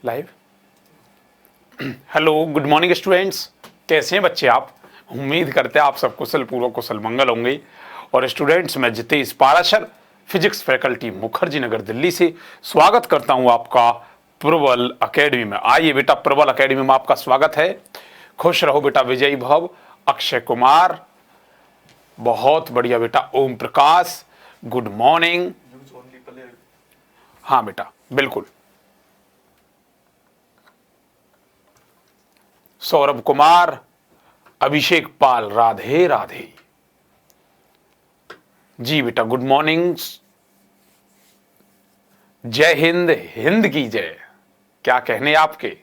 Live. Hello, good morning students. कैसे हैं बच्चे आप? उम्मीद करते हैं आप सब कुशल पूर्वक कुशल मंगल होंगे। और स्टूडेंट्स, मैं जितेश पाराशर, फिजिक्स फैकल्टी मुखर्जी नगर दिल्ली से स्वागत करता हूं आपका प्रबल अकेडमी में। आइए बेटा, प्रबल अकेडमी में आपका स्वागत है। खुश रहो बेटा, विजयी भव। अक्षय कुमार, बहुत बढ़िया बेटा। Om Prakash, good morning. हाँ बेटा, बिल्कुल। सौरभ कुमार, अभिषेक पाल, राधे राधे। जी बेटा, गुड मॉर्निंग। जय हिंद, हिंद की जय। क्या कहने आपके,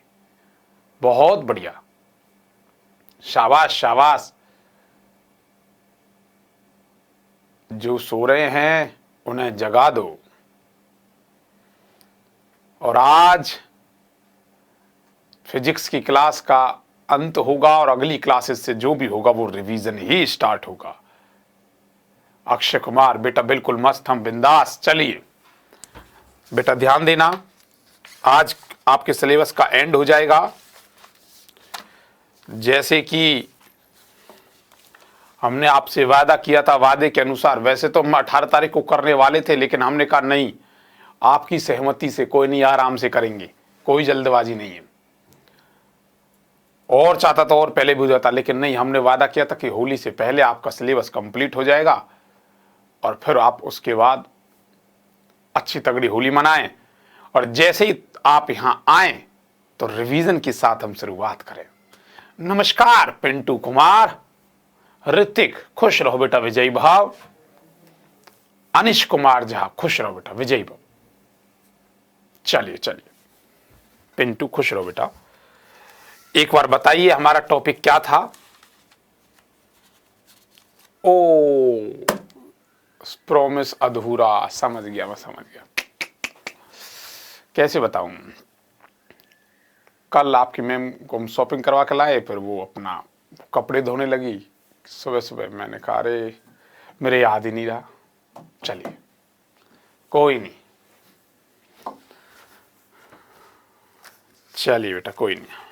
बहुत बढ़िया। शाबाश शाबाश। जो सो रहे हैं उन्हें जगा दो। और आज फिजिक्स की क्लास का अंत होगा और अगली क्लासेस से जो भी होगा वो रिवीजन ही स्टार्ट होगा। अक्षय कुमार बेटा, बिल्कुल मस्त, हम बिंदास। चलिए बेटा, ध्यान देना, आज आपके सिलेबस का एंड हो जाएगा। जैसे कि हमने आपसे वादा किया था, वादे के अनुसार वैसे तो हम 18 तारीख को करने वाले थे, लेकिन हमने कहा नहीं, आपकी सहमति से कोई नहीं, आराम से करेंगे, कोई जल्दबाजी नहीं है। और चाहता तो और पहले भी हो जाता, लेकिन नहीं, हमने वादा किया था कि होली से पहले आपका सिलेबस कंप्लीट हो जाएगा और फिर आप उसके बाद अच्छी तगड़ी होली मनाएं। और जैसे ही आप यहां आए तो रिवीजन के साथ हम शुरुआत करें। नमस्कार पिंटू कुमार, ऋतिक, खुश रहो बेटा, विजयी भाव। अनिश कुमार झा, खुश रहो बेटा, विजयी भाव। चलिए चलिए पिंटू, खुश रहो बेटा। एक बार बताइए हमारा टॉपिक क्या था? ओ, प्रॉमिस अधूरा। समझ गया, मैं समझ गया। कैसे बताऊं, कल आपकी मैम को हम शॉपिंग करवा के लाए, फिर वो अपना कपड़े धोने लगी सुबह सुबह। मैंने कहा अरे मेरे याद ही नहीं रहा। चलिए कोई नहीं, चलिए बेटा कोई नहीं।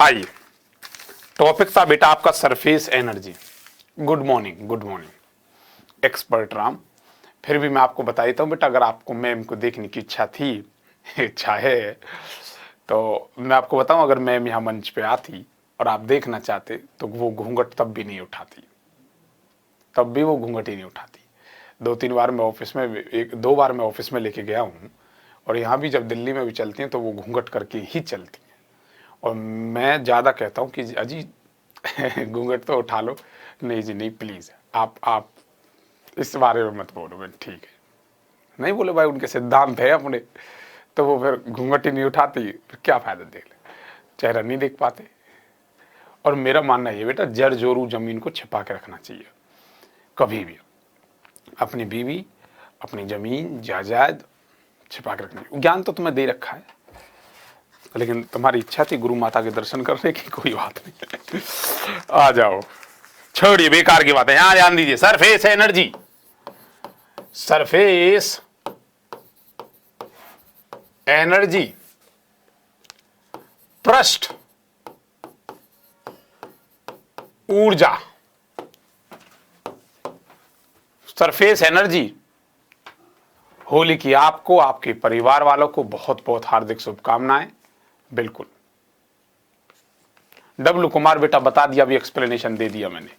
आइए, टॉपिक था बेटा आपका surface energy. Good morning, good morning expert Ram. फिर भी मैं आपको बता देता हूँ बेटा, अगर आपको मैम को देखने की इच्छा थी, इच्छा है, तो मैं आपको बताऊं, अगर मैम यहाँ मंच पे आती और आप देखना चाहते तो वो घूंघट तब भी नहीं उठाती, तब भी वो घूंघट ही नहीं उठाती। 2-3 बार मैं ऑफिस में, 1-2 बार मैं ऑफिस में लेके गया हूँ, और यहाँ भी जब दिल्ली में भी चलती हैं तो वो घूंघट करके ही चलती हैं। और मैं ज़्यादा कहता हूँ कि अजी घूंघट तो उठा लो। नहीं जी नहीं, प्लीज़ आप इस बारे में मत बोलो। मैं ठीक है, नहीं बोले भाई, उनके सिद्धांत है अपने, तो वो फिर घूंघट ही नहीं उठाती, फिर क्या फ़ायदा, देख ले, चेहरा नहीं देख पाते। और मेरा मानना ये बेटा, जड़ जोरू जमीन को छिपा के रखना चाहिए कभी भी। अपनी बीवी, अपनी जमीन जायदाद छिपा के रखनी चाहिए। ज्ञान तो तुम्हें दे रखा है, लेकिन तुम्हारी इच्छा थी गुरु माता के दर्शन करने की, कोई बात नहीं। आ जाओ, छोड़िए बेकार की बात है, यहां ध्यान दीजिए। सरफेस एनर्जी, सरफेस एनर्जी, पृष्ठ ऊर्जा। सरफेस एनर्जी, होली की आपको, आपके परिवार वालों को बहुत बहुत हार्दिक शुभकामनाएं। बिल्कुल, डब्लू कुमार बेटा बता दिया, अभी एक्सप्लेनेशन दे दिया मैंने,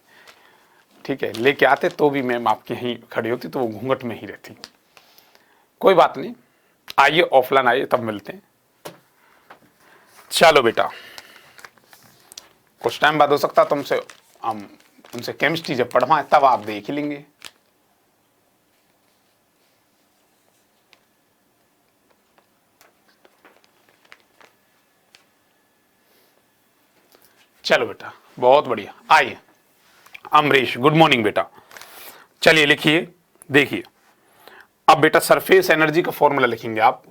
ठीक है। लेके आते तो भी मैम आपके यहीं खड़ी होती, तो वो घूंघट में ही रहती। कोई बात नहीं, आइए ऑफलाइन आइए, तब मिलते हैं। चलो बेटा, कुछ टाइम बाद हो सकता तुमसे हम उनसे केमिस्ट्री जब पढ़वाएं तब आप देख ही लेंगे। चलो बेटा, बहुत बढ़िया। आइए अमरीश, गुड मॉर्निंग बेटा। चलिए लिखिए, देखिए अब बेटा सरफेस एनर्जी का फॉर्मूला लिखेंगे आप।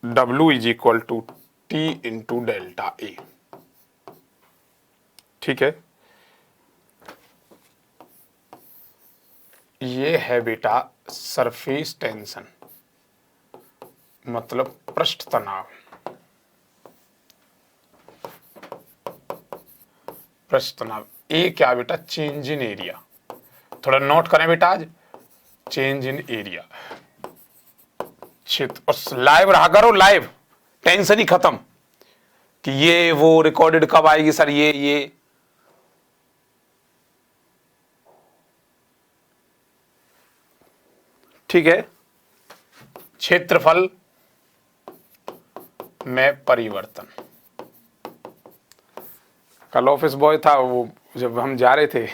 W is equal to T into delta A, ठीक है। ये है बेटा सरफेस टेंशन, मतलब पृष्ठ तनाव। पृष्ठ तनाव। ए क्या बेटा? Change in area. थोड़ा नोट करें बेटा आज, चेंज इन एरिया क्षेत्र। और लाइव रहा करो, लाइव, टेंशन ही खत्म कि ये वो रिकॉर्डेड कब आएगी सर, ये ठीक है। क्षेत्रफल में परिवर्तन। कल ऑफिस बॉय था, वो जब हम जा रहे थे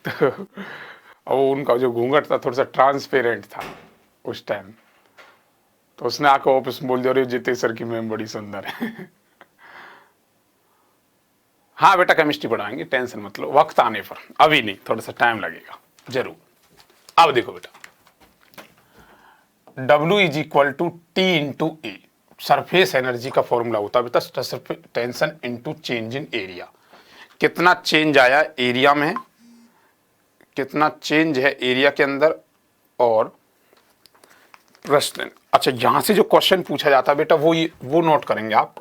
तो वो उनका जो घूंघट था थोड़ा सा ट्रांसपेरेंट था उस टाइम, तो उसने आकर ऑफिस में बोल दिया, अरे जीते सर की मैम बड़ी सुंदर है। हाँ बेटा केमिस्ट्री पढ़ाएंगे, टेंशन मतलब वक्त आने पर, अभी नहीं, थोड़ा सा टाइम लगेगा जरूर। अब देखो बेटा, W is equal to T into A, surface energy का फॉर्मूला होता है बेटा tension into change in area. कितना चेंज आया एरिया में, कितना चेंज है एरिया के अंदर, और प्रश्न। अच्छा, यहां से जो क्वेश्चन पूछा जाता है बेटा वो नोट करेंगे आप।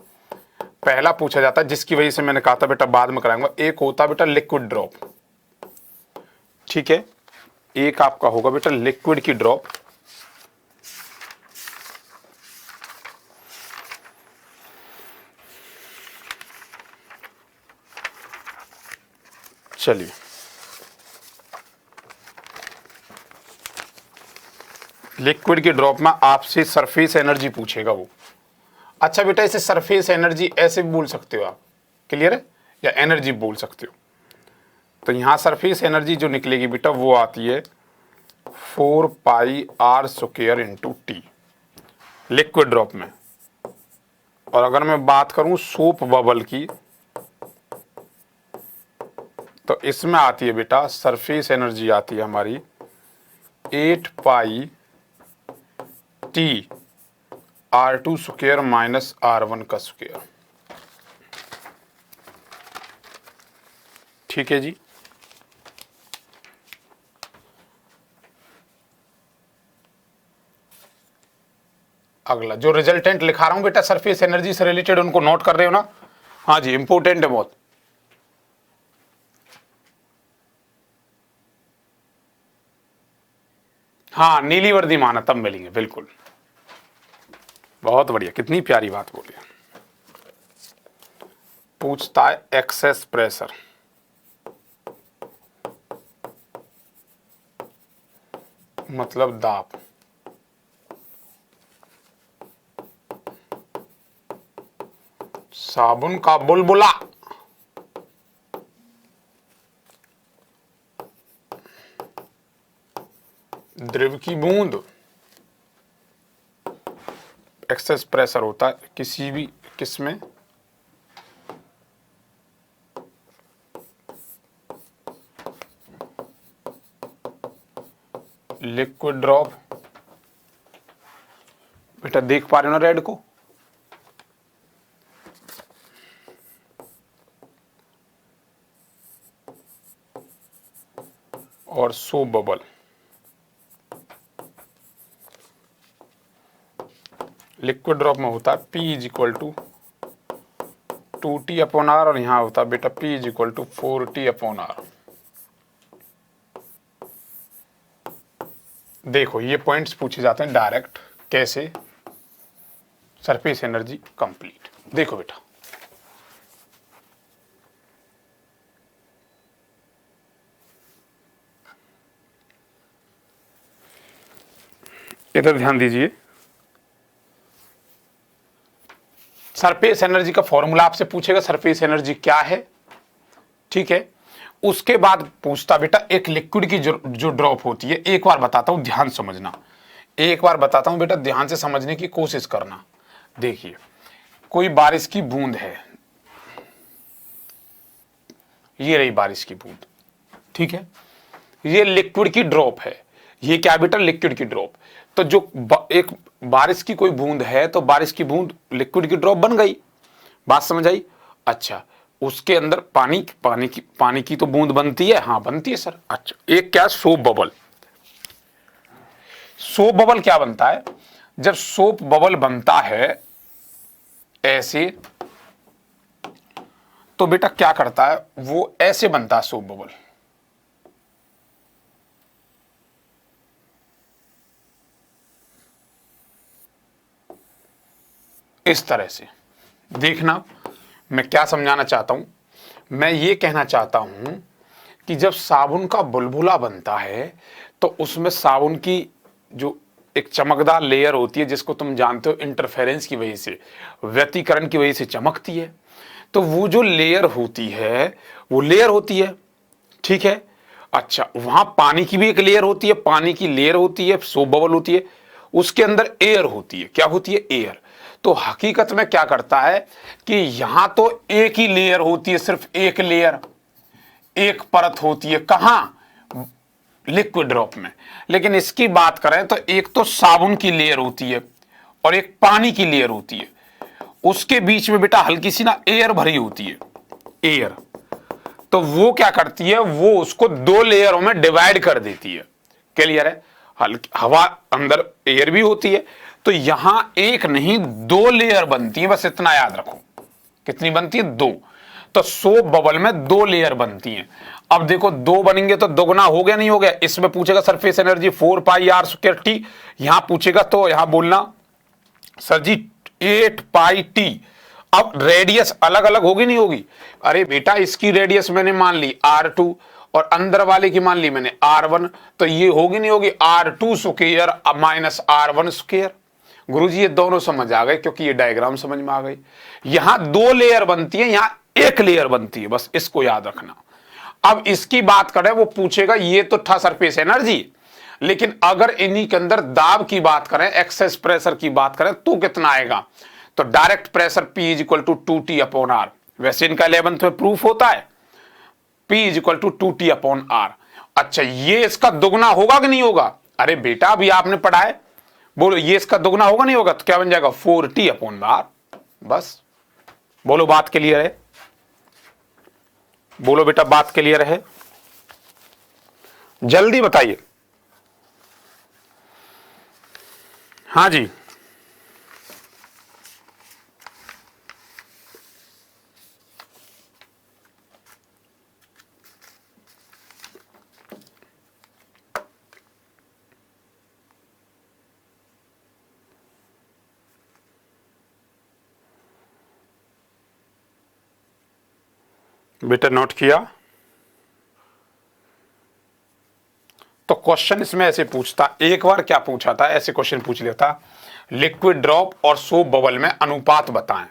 पहला पूछा जाता है, जिसकी वजह से मैंने कहा था बेटा बाद में कराऊंगा, एक होता बेटा लिक्विड ड्रॉप, ठीक है। एक आपका होगा बेटा लिक्विड की ड्रॉप, चलिए लिक्विड की ड्रॉप में आपसे सरफेस एनर्जी पूछेगा वो। अच्छा बेटा, इसे सरफेस एनर्जी ऐसे भी बोल सकते हो आप, क्लियर है, या एनर्जी बोल सकते हो। तो यहां सरफेस एनर्जी जो निकलेगी बेटा वो आती है 4πr² into T, liquid drop में। और अगर मैं बात करूं सोप बबल की, तो इसमें आती है बेटा सरफेस एनर्जी आती है हमारी 8π टी R2² माइनस R1 का स्क्वायर, ठीक है जी। अगला जो रिजल्टेंट लिखा रहा हूं बेटा सरफेस एनर्जी से रिलेटेड, उनको नोट कर रहे हो ना? हाँ जी, इंपोर्टेंट है बहुत। हाँ, नीली वर्दी माना तब मिलेंगे, बिल्कुल, बहुत बढ़िया, कितनी प्यारी बात बोली। पूछता है एक्सेस प्रेशर, मतलब दाब। साबुन का बुलबुला, द्रव की बूंद, एक्सेस प्रेशर होता है किसी भी किसमें, लिक्विड ड्रॉप। बेटा देख पा रहे हो ना रेड को? और सोप बबल। लिक्विड ड्रॉप में होता है P is equal to 2T/R, और यहां होता है बेटा P is equal to 4T/R। देखो ये पॉइंट्स पूछे जाते हैं डायरेक्ट, कैसे? Surface energy complete. देखो बेटा, इधर ध्यान दीजिए, सरफेस एनर्जी का फॉर्मूला आपसे पूछेगा, सरफेस एनर्जी क्या है, ठीक है। उसके बाद पूछता बेटा एक लिक्विड की जो ड्रॉप होती है, एक बार बताता हूं ध्यान समझना, एक बार बताता हूं बेटा ध्यान से समझने की कोशिश करना। देखिए कोई बारिश की बूंद है, ये रही बारिश की बूंद, ठीक है, ये लिक्विड की ड्रॉप है, ये क्या बेटा लिक्विड की ड्रॉप। तो जो एक बारिश की कोई बूंद है, तो बारिश की बूंद लिक्विड की ड्रॉप बन गई, बात समझ आई? अच्छा, उसके अंदर पानी की तो बूंद बनती है, हाँ बनती है सर। अच्छा, एक क्या सोप बबल, सोप बबल क्या बनता है, जब सोप बबल बनता है ऐसे, तो बेटा क्या करता है, वो ऐसे बनता है सोप बबल, इस तरह से। देखना मैं क्या समझाना चाहता हूं, मैं ये कहना चाहता हूं कि जब साबुन का बुलबुला बनता है तो उसमें साबुन की जो एक चमकदार लेयर होती है, जिसको तुम जानते हो इंटरफेरेंस की वजह से, व्यतिकरण की वजह से चमकती है, तो वो जो लेयर होती है वो लेयर होती है, ठीक है। अच्छा, वहां पानी की भी एक लेयर होती है, पानी की लेयर होती है, सोप बबल होती है, उसके अंदर एयर होती है, क्या होती है, एयर। तो हकीकत में क्या करता है कि यहां तो एक ही लेयर होती है, सिर्फ एक लेयर, एक परत होती है, कहां, लिक्विड ड्रॉप में। लेकिन इसकी बात करें तो एक तो साबुन की लेयर होती है और एक पानी की लेयर होती है, उसके बीच में बेटा हल्की सी ना एयर भरी होती है, एयर। तो वो क्या करती है, वो उसको दो लेयरों में डिवाइड कर देती है, क्लियर है। हल्की हवा अंदर एयर भी होती है, तो यहां एक नहीं दो लेयर बनती है, बस इतना याद रखो। कितनी बनती है, दो। तो सोप बबल में दो लेयर बनती हैं। अब देखो दो बनेंगे तो दोगुना हो गया, नहीं हो गया। इसमें पूछेगा सरफेस एनर्जी 4πr²T, यहां पूछेगा तो यहां बोलना सर जी 8πT। अब रेडियस अलग अलग होगी, नहीं होगी, अरे बेटा इसकी रेडियस मैंने मान ली R2 और अंदर वाले की मान ली मैंने R1, तो ये होगी नहीं होगी R2² माइनस R1²। गुरुजी ये दोनों समझ आ गए, क्योंकि ये डायग्राम समझ में आ गई। यहां दो लेयर बनती है, यहां एक लेयर बनती है, बस इसको याद रखना। अब इसकी बात करें, वो पूछेगा ये तो था सरफेस एनर्जी, लेकिन अगर इन्हीं के अंदर दाब की बात करें, एक्सेस प्रेशर की बात करें, तो कितना आएगा, तो डायरेक्ट प्रेशर P = 2T/R। वैसे इनका 11th में प्रूफ होता है, P = 2T/R। अच्छा, ये इसका दुगना होगा कि नहीं होगा, अरे बेटा अभी आपने पढ़ा है, बोलो ये इसका दुगना होगा नहीं होगा, तो क्या बन जाएगा 4T/R। बस बोलो बात क्लियर है, बोलो बेटा बात क्लियर है, जल्दी बताइए। हाँ जी, बेटा नोट किया। तो क्वेश्चन इसमें ऐसे पूछता, एक बार क्या पूछा था, ऐसे क्वेश्चन पूछ लिया था, लिक्विड ड्रॉप और सोप बबल में अनुपात बताएं।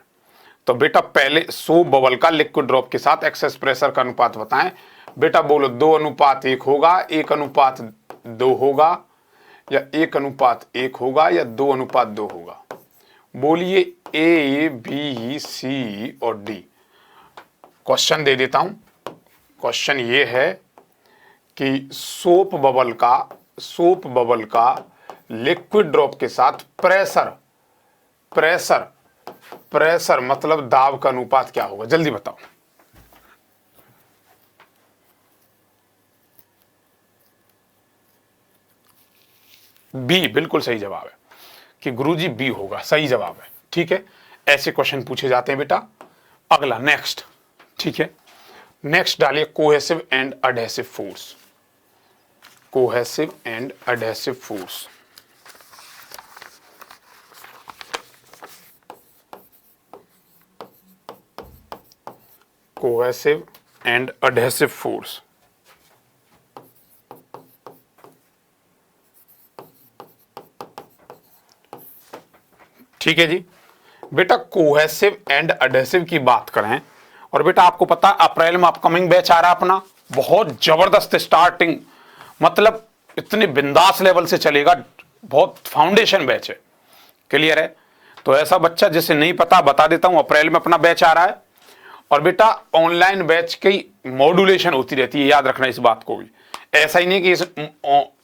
तो बेटा पहले सोप बबल का लिक्विड ड्रॉप के साथ एक्सेस प्रेशर का अनुपात बताएं। बेटा बोलो 2:1 होगा, 1:2 होगा, या 1:1 होगा, या 2:2 होगा। बोलिए A, B, C और D। क्वेश्चन दे देता हूं। क्वेश्चन ये है कि सोप बबल का लिक्विड ड्रॉप के साथ प्रेशर मतलब दाब का अनुपात क्या होगा, जल्दी बताओ। बी बिल्कुल सही जवाब है कि गुरुजी बी होगा, सही जवाब है, ठीक है। ऐसे क्वेश्चन पूछे जाते हैं बेटा। अगला नेक्स्ट, ठीक है, नेक्स्ट डालिए cohesive and adhesive force. Cohesive and adhesive force, cohesive and adhesive force. ठीक है जी बेटा, कोहेसिव एंड एडहेसिव की बात करें, और बेटा आपको पता अप्रैल में अपकमिंग बैच आ रहा है अपना, बहुत जबरदस्त स्टार्टिंग, मतलब इतने बिंदास लेवल से चलेगा, बहुत फाउंडेशन बैच है, क्लियर है। तो ऐसा बच्चा जिसे नहीं पता बता देता हूं, अप्रैल में अपना बैच आ रहा है। और बेटा ऑनलाइन बैच की मॉड्यूलेशन होती रहती है, याद रखना इस बात को भी। ऐसा ही नहीं कि इस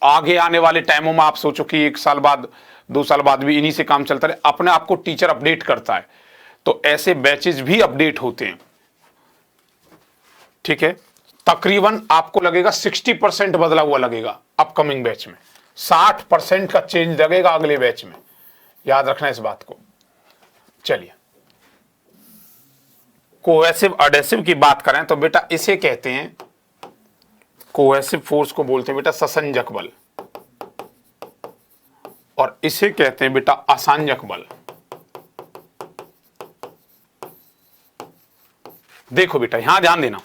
आगे आने वाले टाइमों में आप सोचो कि 1 साल बाद 2 साल बाद भी इन्हीं से काम चलता रहे, अपने आप को टीचर अपडेट करता है, तो ऐसे बैचेस भी अपडेट होते हैं, ठीक है। तकरीबन आपको लगेगा 60% बदला हुआ लगेगा अपकमिंग बैच में, 60% का चेंज लगेगा अगले बैच में, याद रखना इस बात को। चलिए, कोहेसिव अडेसिव की बात करें तो बेटा इसे कहते हैं, कोहेसिव फोर्स को बोलते हैं बेटा ससंजक बल, और इसे कहते हैं बेटा असंजक बल। देखो बेटा यहां ध्यान देना,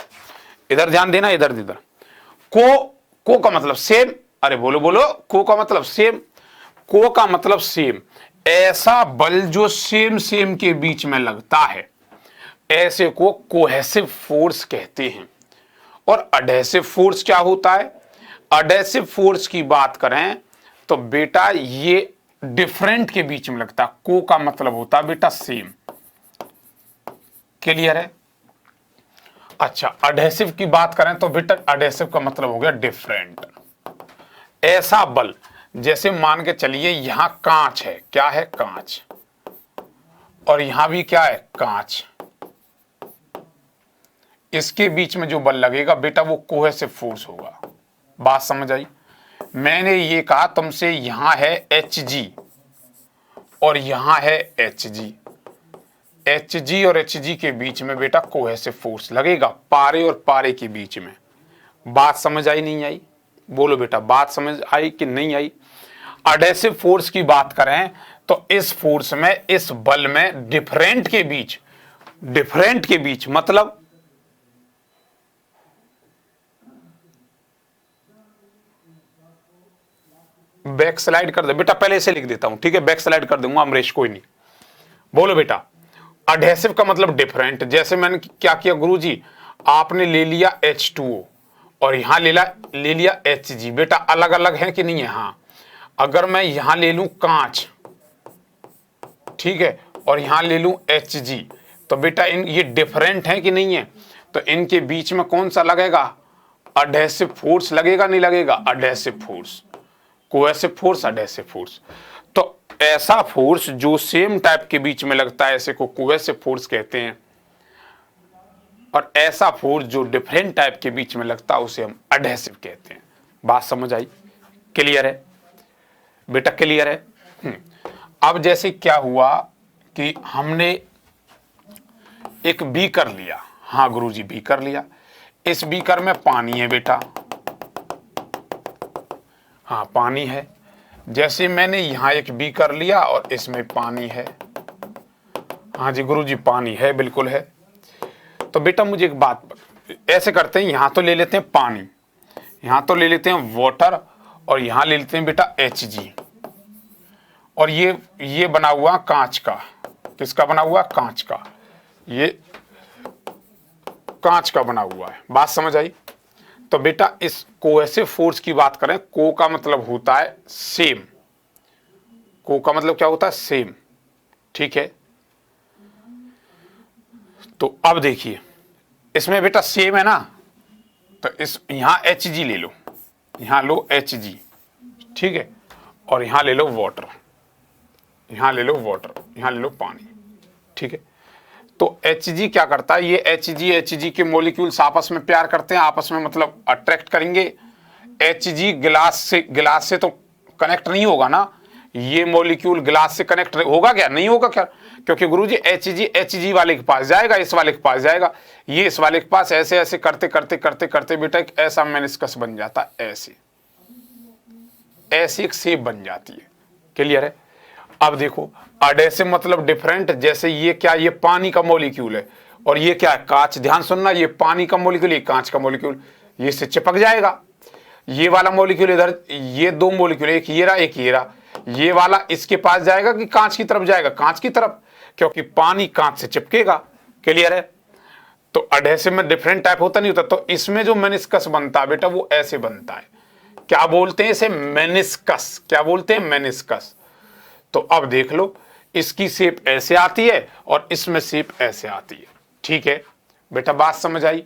इधर ध्यान देना, इधर इधर। को का मतलब सेम, अरे बोलो बोलो, को का मतलब सेम, को का मतलब सेम, ऐसा बल जो सेम सेम के बीच में लगता है, ऐसे को कोहेसिव फोर्स कहते हैं। और अडेसिव फोर्स क्या होता है? अडेसिव फोर्स की बात करें तो बेटा ये डिफरेंट के बीच में लगता है। को का मतलब होता है बेटा सेम। क्लियर है? अच्छा, अडेसिव की बात करें तो बेटा अडेसिव का मतलब हो गया डिफरेंट। ऐसा बल, जैसे मान के चलिए यहां कांच है, क्या है? कांच, और यहां भी क्या है? कांच। इसके बीच में जो बल लगेगा बेटा वो कोहेसिव फोर्स होगा। बात समझ आई? मैंने ये कहा तुमसे यहां है Hg और यहां है Hg, Hg और Hg के बीच में बेटा कोहेसिव फोर्स लगेगा, पारे और पारे के बीच में। बात समझ आई नहीं आई? बोलो बेटा, बात समझ आई कि नहीं आई? अडेसिव फोर्स की बात करें तो इस फोर्स में, इस बल में डिफरेंट के बीच मतलब बैक स्लाइड कर दे बेटा, पहले इसे लिख देता हूं, ठीक है? बैक स्लाइड कर दूंगा अमरेश, कोई नहीं। बोलो बेटा, अडेसिव का मतलब डिफरेंट। जैसे मैंने क्या किया गुरुजी, आपने ले लिया H2O और यहां ले लिया Hg, बेटा अलग अलग है कि नहीं है? हाँ। अगर मैं यहां ले लूं कांच, ठीक है, और यहां ले लूं Hg, तो बेटा ये डिफरेंट है कि नहीं है? तो इनके बीच में कौन सा लगेगा? अडेसिव फोर्स लगेगा, नहीं लगेगा? Adhesive force. Cohesive force, adhesive force. तो ऐसा फोर्स जो सेम टाइप के बीच में लगता है, ऐसे को कोहेसिव फोर्स कहते हैं, और ऐसा फोर्स जो डिफरेंट टाइप के बीच में लगता है उसे हम अडेसिव कहते हैं। बात समझ आई? क्लियर है बेटा? क्लियर है? अब जैसे क्या हुआ कि हमने एक बीकर लिया, हाँ गुरुजी बीकर लिया, इस बीकर में पानी है बेटा, हाँ पानी है। जैसे मैंने यहां एक बीकर लिया और इसमें पानी है, हाँ जी गुरुजी पानी है, बिल्कुल है। तो बेटा मुझे एक बात, ऐसे करते हैं, यहां तो ले लेते हैं पानी, यहां तो ले लेते हैं वाटर, और यहां ले लेते हैं बेटा Hg, और ये बना हुआ कांच का। किसका बना हुआ? कांच का। ये कांच का बना हुआ है। बात समझ आई? तो बेटा इस कोहेसिव फोर्स की बात करें, को का मतलब होता है सेम। को का मतलब क्या होता है? सेम। ठीक है, तो अब देखिए इसमें बेटा सेम है ना, तो इस यहां Hg ले लो, यहां लो Hg, ठीक है, और यहां ले लो वाटर, यहां ले लो वाटर, यहां ले लो पानी, ठीक है। तो Hg क्या करता है? ये Hg के मॉलिक्यूल्स आपस में प्यार करते हैं, आपस में मतलब अट्रैक्ट करेंगे। Hg गिलास से तो कनेक्ट नहीं होगा ना, ये मॉलिक्यूल गिलास से कनेक्ट होगा क्या? नहीं होगा क्या? क्योंकि गुरुजी Hg वाले के पास जाएगा, इस वाले के पास जाएगा, ये इस वाले के पास, ऐसे ऐसे करते करते करते करते बेटा एक ऐसा मेनिस्कस बन जाता है, ऐसी एक शेप बन जाती है। क्लियर है? अब देखो अडेसिव मतलब डिफरेंट। जैसे ये क्या? ये पानी का मॉलिक्यूल है, और ये क्या है? कांच। ध्यान सुनना, ये पानी का मॉलिक्यूल, ये कांच का मॉलिक्यूल, ये इससे चिपक जाएगा। ये वाला मॉलिक्यूल इधर, ये दो मॉलिक्यूल, एक ये रहा एक ये रहा, ये वाला इसके पास जाएगा कि कांच की तरफ जाएगा? कांच की तरफ, क्योंकि पानी कांच से चिपकेगा। क्लियर है? तो अडेसिव में डिफरेंट टाइप होता नहीं होता। तो इसमें जो मेनिस्कस बनता है बेटा वो ऐसे बनता है। क्या बोलते हैं इसे? मेनिस्कस। क्या बोलते हैं? मेनिस्कस। तो अब देख लो, इसकी शेप ऐसे आती है और इसमें शेप ऐसे आती है। ठीक है बेटा, बात समझ आई?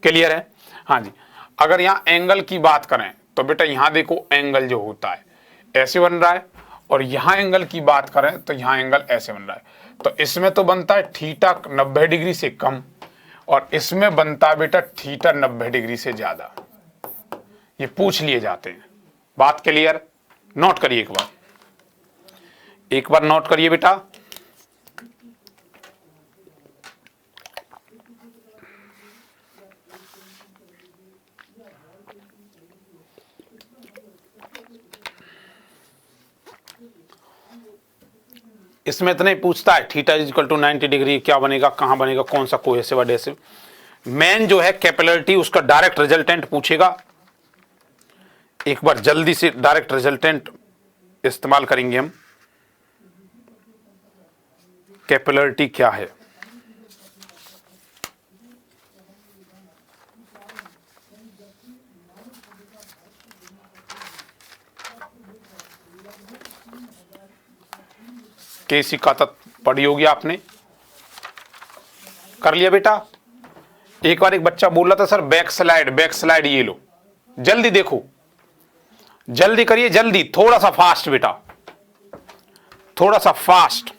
क्लियर है? हाँ जी। अगर यहां एंगल की बात करें तो बेटा यहां देखो एंगल जो होता है ऐसे बन रहा है, और यहां एंगल की बात करें तो यहां एंगल ऐसे बन रहा है। तो इसमें तो बनता है थीटा 90 डिग्री से कम, और इसमें बनता है बेटा थीटा 90 डिग्री से ज्यादा। ये पूछ लिए जाते हैं। बात क्लियर? नोट करिए एक बार नोट करिए बेटा। इसमें इतना ही पूछता है theta is equal to 90 degree क्या बनेगा, कहां बनेगा, कौन सा कोहेसिव एडेसिव। मेन जो है कैपिलरिटी उसका डायरेक्ट रिजल्टेंट पूछेगा। एक बार जल्दी से डायरेक्ट रिजल्टेंट इस्तेमाल करेंगे हम। कैपिलरिटी क्या है? केसी का तत्व पढ़ी होगी आपने, कर लिया बेटा। एक बार एक बच्चा बोल रहा था सर बैक स्लाइड, ये लो जल्दी देखो, जल्दी करिए, जल्दी, थोड़ा सा फास्ट बेटा, थोड़ा सा फास्ट।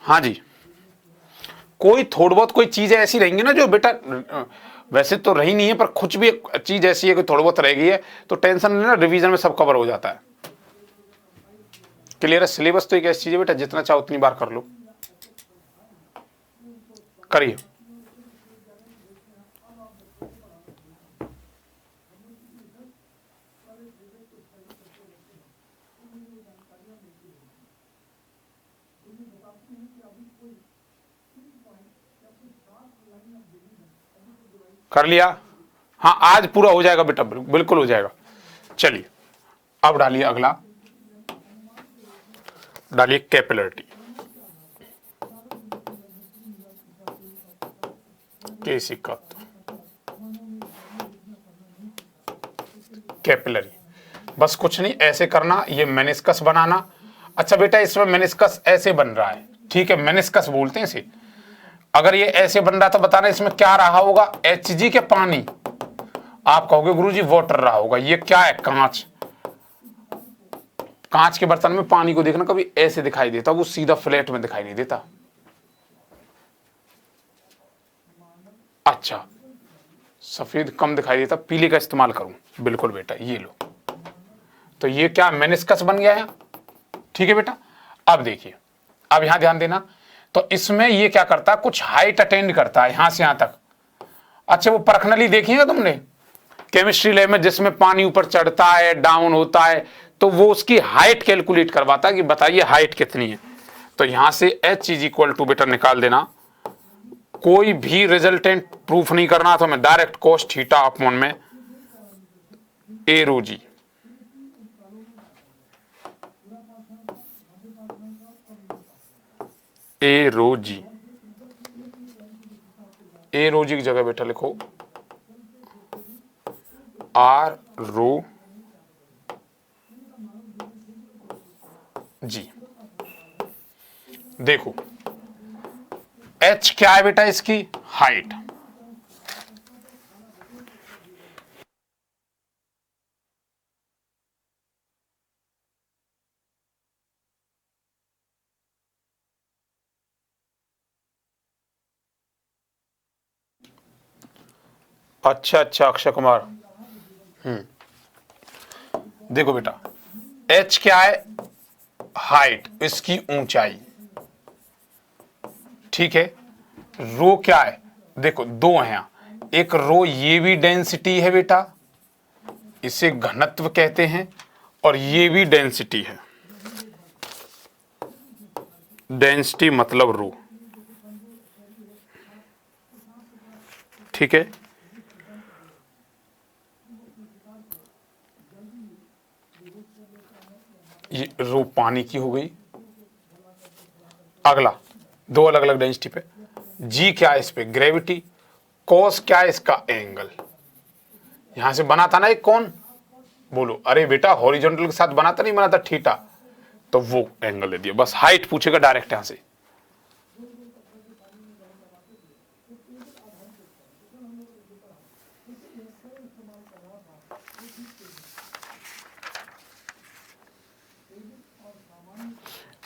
हाँ जी, कोई थोड़ी बहुत कोई चीजें ऐसी रहेंगी ना जो बेटा वैसे तो रही नहीं है, पर कुछ भी चीज ऐसी है कि थोड़ी बहुत रह गई है तो टेंशन नहीं ना, रिवीजन में सब कवर हो जाता है। क्लियर है? सिलेबस तो एक ऐसी चीज है बेटा जितना चाहो उतनी बार कर लो। करिए। कर लिया? हाँ आज पूरा हो जाएगा बेटा, बिल्कुल हो जाएगा। चलिए अब डालिए अगला, डालिए कैपिलरिटी। केसी का कैपिलरी, बस कुछ नहीं, ऐसे करना, ये मेनिस्कस बनाना। अच्छा बेटा इसमें मेनिस्कस ऐसे बन रहा है, ठीक है, मेनिस्कस बोलते हैं इसे। अगर ये ऐसे बन रहा था बताना इसमें क्या रहा होगा, Hg के पानी। आप कहोगे गुरुजी वाटर रहा होगा, ये क्या है, कांच। कांच के बर्तन में पानी को देखना कभी ऐसे दिखाई देता, वो सीधा फ्लैट में दिखाई नहीं देता। अच्छा सफेद कम दिखाई देता, पीले का इस्तेमाल करूं, बिल्कुल बेटा, ये लो। तो ये क्या मेनिस्कस बन गया है, ठीक है बेटा। अब देखिए, अब यहां ध्यान देना, तो इसमें ये क्या करता है, कुछ हाइट अटेंड करता है यहां से यहां तक। अच्छा वो परखनली देखिएगा तुमने केमिस्ट्री लैब में, जिसमें पानी ऊपर चढ़ता है डाउन होता है, तो वो उसकी हाइट कैलकुलेट करवाता है कि बताइए हाइट कितनी है। तो यहां से H इज इक्वल टू बेटा निकाल देना, कोई भी रिजल्टेंट प्रूफ नहीं करना, तो मैं डायरेक्ट कोस थीटा अपॉन में ए रो जी। ए रो जी, ए रो जी की जगह बेटा लिखो आर रो जी। देखो H क्या है बेटा, इसकी हाइट। अच्छा अच्छा अक्षय कुमार, देखो बेटा H क्या है, हाइट, इसकी ऊंचाई, ठीक है। रो क्या है, देखो दो है यहां, एक रो ये भी डेंसिटी है बेटा, इसे घनत्व कहते हैं, और ये भी डेंसिटी है, डेंसिटी मतलब रो, ठीक है। ये रो पानी की हो गई। अगला दो अलग अलग डेंसिटी पे, जी क्या है इस पे, ग्रेविटी, कॉस क्या है इसका, एंगल। यहां से बना था ना एक कौन, बोलो, अरे बेटा हॉरिजॉन्टल के साथ बना था, नहीं बना था थीटा, तो वो एंगल दे दिया। बस हाइट पूछेगा डायरेक्ट यहां से।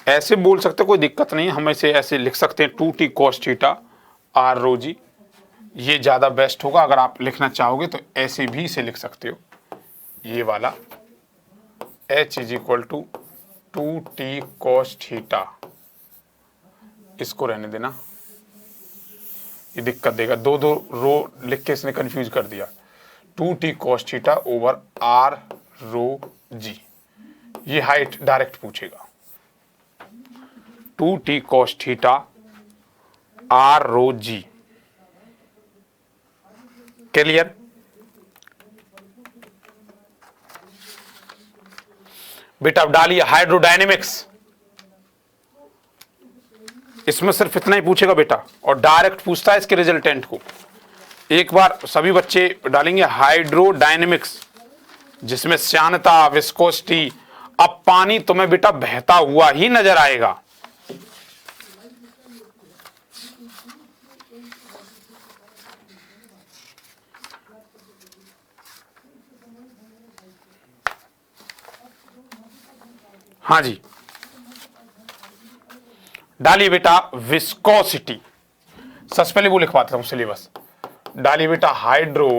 ऐसे बोल सकते, कोई दिक्कत नहीं, हम ऐसे लिख सकते हैं 2t cos थीटा आर रो जी, ये ज़्यादा बेस्ट होगा। अगर आप लिखना चाहोगे तो ऐसे भी इसे लिख सकते हो, ये वाला h is equal to 2t cos theta, इसको रहने देना, ये दिक्कत देगा। दो दो रो लिख के इसने कंफ्यूज कर दिया। 2t cos theta over r रो g, ये हाइट डायरेक्ट पूछेगा। 2t cos थीटा r रो g, क्लियर? बेटा अब डालिए हाइड्रोडायनेमिक्स, इसमें सिर्फ इतना ही पूछेगा बेटा, और डायरेक्ट पूछता है इसके रिजल्टेंट को। एक बार सभी बच्चे डालेंगे हाइड्रोडायनेमिक्स, जिसमें श्यानता, विस्कोसिटी। अब पानी तुम्हें बेटा बहता हुआ ही नजर आएगा। हाँ जी, डालिए बेटा विस्कोसिटी। सबसे पहले वो लिखवाता हूं सिलेबस। डालिए बेटा हाइड्रो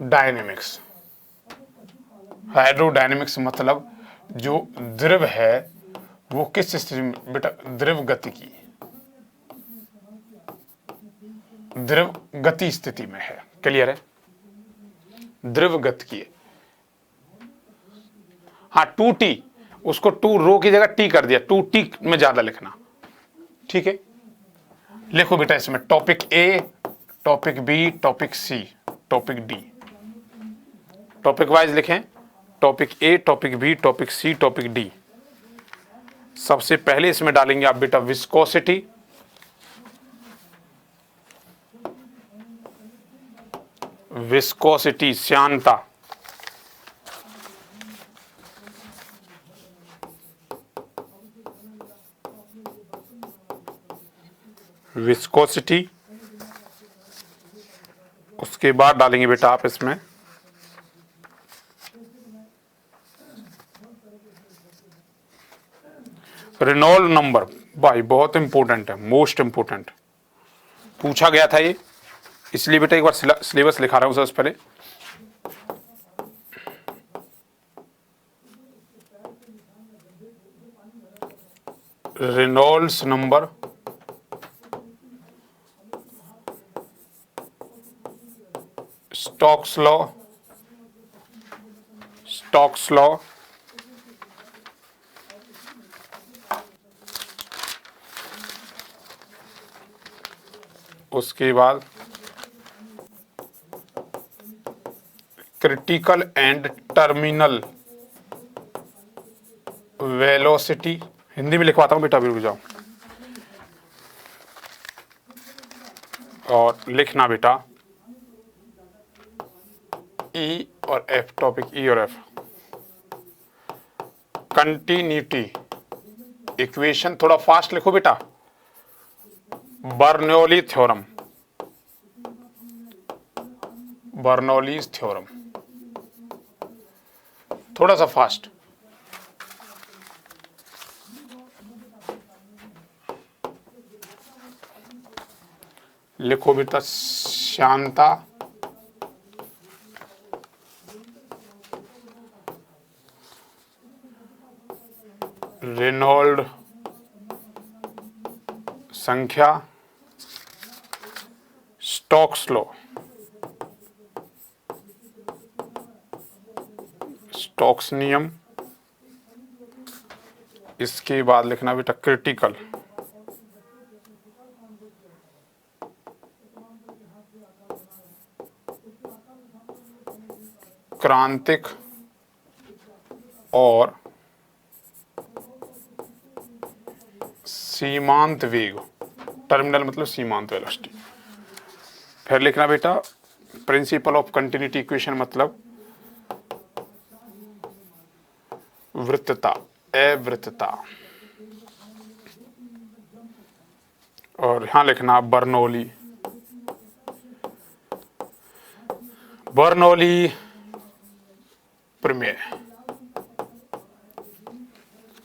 डायनेमिक्स। हाइड्रोडायनेमिक्स मतलब जो द्रव है वो किस स्थिति में, बेटा द्रव गति की, द्रव गति स्थिति में है। क्लियर है? द्रव गति की है। हाँ 2t, उसको 2 रो की जगह t कर दिया, 2t में ज्यादा लिखना। ठीक है, लिखो बेटा इसमें टॉपिक ए, टॉपिक बी, टॉपिक सी, टॉपिक डी। टॉपिक वाइज लिखें, टॉपिक ए, टॉपिक बी, टॉपिक सी, टॉपिक डी। सबसे पहले इसमें डालेंगे आप बेटा विस्कोसिटी, विस्कोसिटी श्यानता, विस्कोसिटी। उसके बाद डालेंगे बेटा आप इसमें रेनॉल्ड नंबर। भाई बहुत इंपॉर्टेंट है, मोस्ट इंपॉर्टेंट, पूछा गया था ये, इसलिए बेटा एक बार सिलेबस लिखा रहा हूं सबसे पहले। Reynolds number, Stokes law, Stokes law, उसके बाद critical and terminal velocity. Hindi में लिखवाता हूं बेटा, अभी रुक जाओ। और लिखना बेटा ई और एफ, टॉपिक ई और एफ। कंटिन्यूटी इक्वेशन, थोड़ा फास्ट लिखो बेटा। बर्नौली थ्योरम, बर्नौलीज थ्योरम, थोड़ा सा फास्ट। लिखो बेटा श्यानता, रेनॉल्ड संख्या, स्टोक्स लॉ, स्टोक्स नियम। इसके बाद लिखना बेटा क्रिटिकल, क्रांतिक और सीमांत वेग। टर्मिनल मतलब सीमांत वेलोसिटी। फिर लिखना बेटा प्रिंसिपल ऑफ कंटिन्यूटी इक्वेशन, मतलब वृत्तता, अवृत्तता। और यहां लिखना बर्नौली, बर्नौली प्रमेय।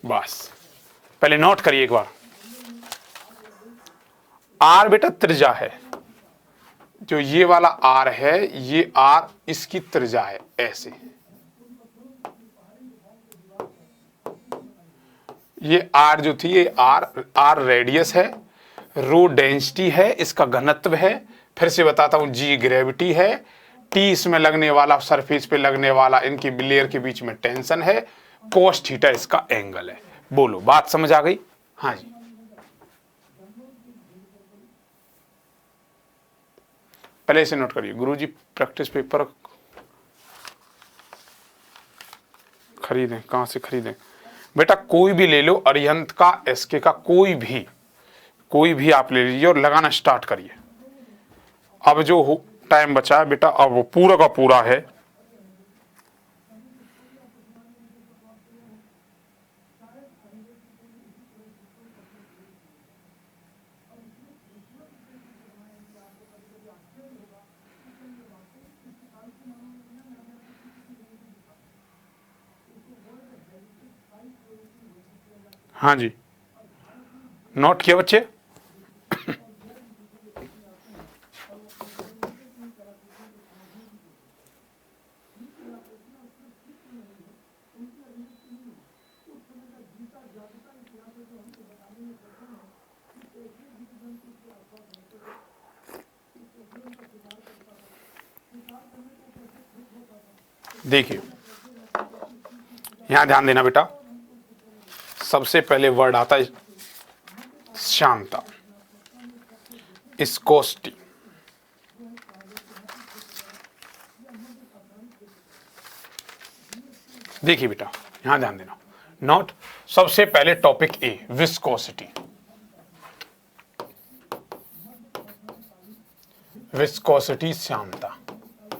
बस पहले नोट करिए एक बार। आर बेटा त्रिज्या है, जो ये वाला आर है, ये आर इसकी त्रिज्या है, ऐसे। ये आर जो थी, ये आर रेडियस है, रो डेंसिटी है, इसका घनत्व है, फिर से बताता हूं, जी ग्रेविटी है, टी इसमें लगने वाला, सरफेस पे लगने वाला, इनकी लेयर के बीच में टेंशन है, कोस थीटा इसका एंगल है। बोलो, बात समझ आ गई? हाँ जी। पहले इसे नोट करिए, गुरुजी प्रैक्टिस पेपर खरीदें, कहां से खरीदें? बेटा कोई भी ले लो, अरिहंत का, एसके का, कोई भी आप ले लीजिए और लगाना स्टार्ट करिए। अब जो टाइम बचा है बेटा, अब वो पूरा का पूरा है। हाँ जी, नोट किया बच्चे? देखिए, यहां ध्यान देना बेटा, सबसे पहले वर्ड आता है श्यानता, स्कोस्टी। देखिए बेटा, यहां ध्यान देना, नोट, सबसे पहले टॉपिक ए, विस्कोसिटी। विस्कोसिटी, श्यानता।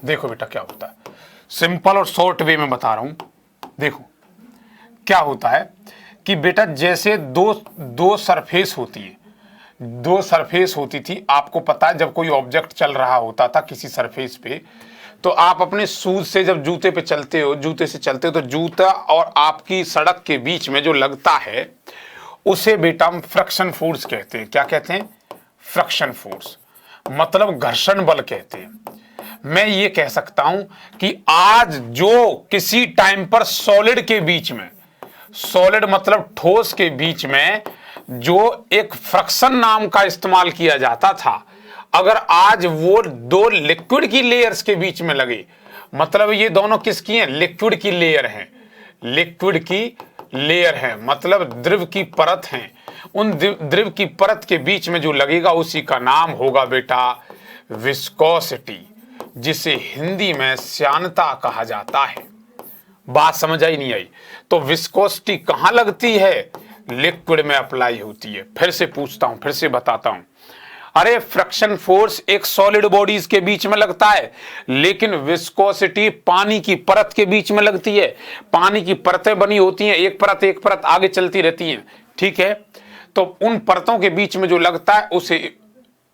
देखो बेटा क्या होता है, सिंपल और शॉर्ट वे में बता रहा हूं। देखो क्या होता है कि बेटा, जैसे दो सरफेस होती है, दो सरफेस होती थी, आपको पता है, जब कोई ऑब्जेक्ट चल रहा होता था किसी सरफेस पे, तो आप अपने शूज से जब जूते पे चलते हो, जूते से चलते हो, तो जूता और आपकी सड़क के बीच में जो लगता है, उसे बेटा हम फ्रिक्शन फोर्स कहते हैं। क्या कहते हैं? फ्रिक्शन फोर्स, मतलब घर्षण बल कहते हैं। मैं ये कह सकता हूं कि आज जो किसी टाइम पर सॉलिड के बीच में, सॉलिड मतलब ठोस के बीच में जो एक फ्रिक्शन नाम का इस्तेमाल किया जाता था, अगर आज वो दो लिक्विड की लेयर्स के बीच में लगे, मतलब ये दोनों किसकी हैं? लिक्विड की लेयर हैं, लिक्विड की लेयर है, मतलब द्रव की परत है। उन द्रव की परत के बीच में जो लगेगा, उसी का नाम होगा बेटा विस्कोसिटी, जिसे हिंदी में श्यानता कहा जाता है। बात समझ आई नहीं आई? तो विस्कोसिटी कहां लगती है? लिक्विड में अप्लाई होती है। फिर से पूछता हूं, फिर से बताता हूं, अरे फ्रिक्शन फोर्स एक सॉलिड बॉडीज के बीच में लगता है, लेकिन विस्कोसिटी पानी की परत के बीच में लगती है। पानी की परतें बनी होती हैं, एक परत आगे चलती रहती है, ठीक है? तो उन परतों के बीच में जो लगता है, उसे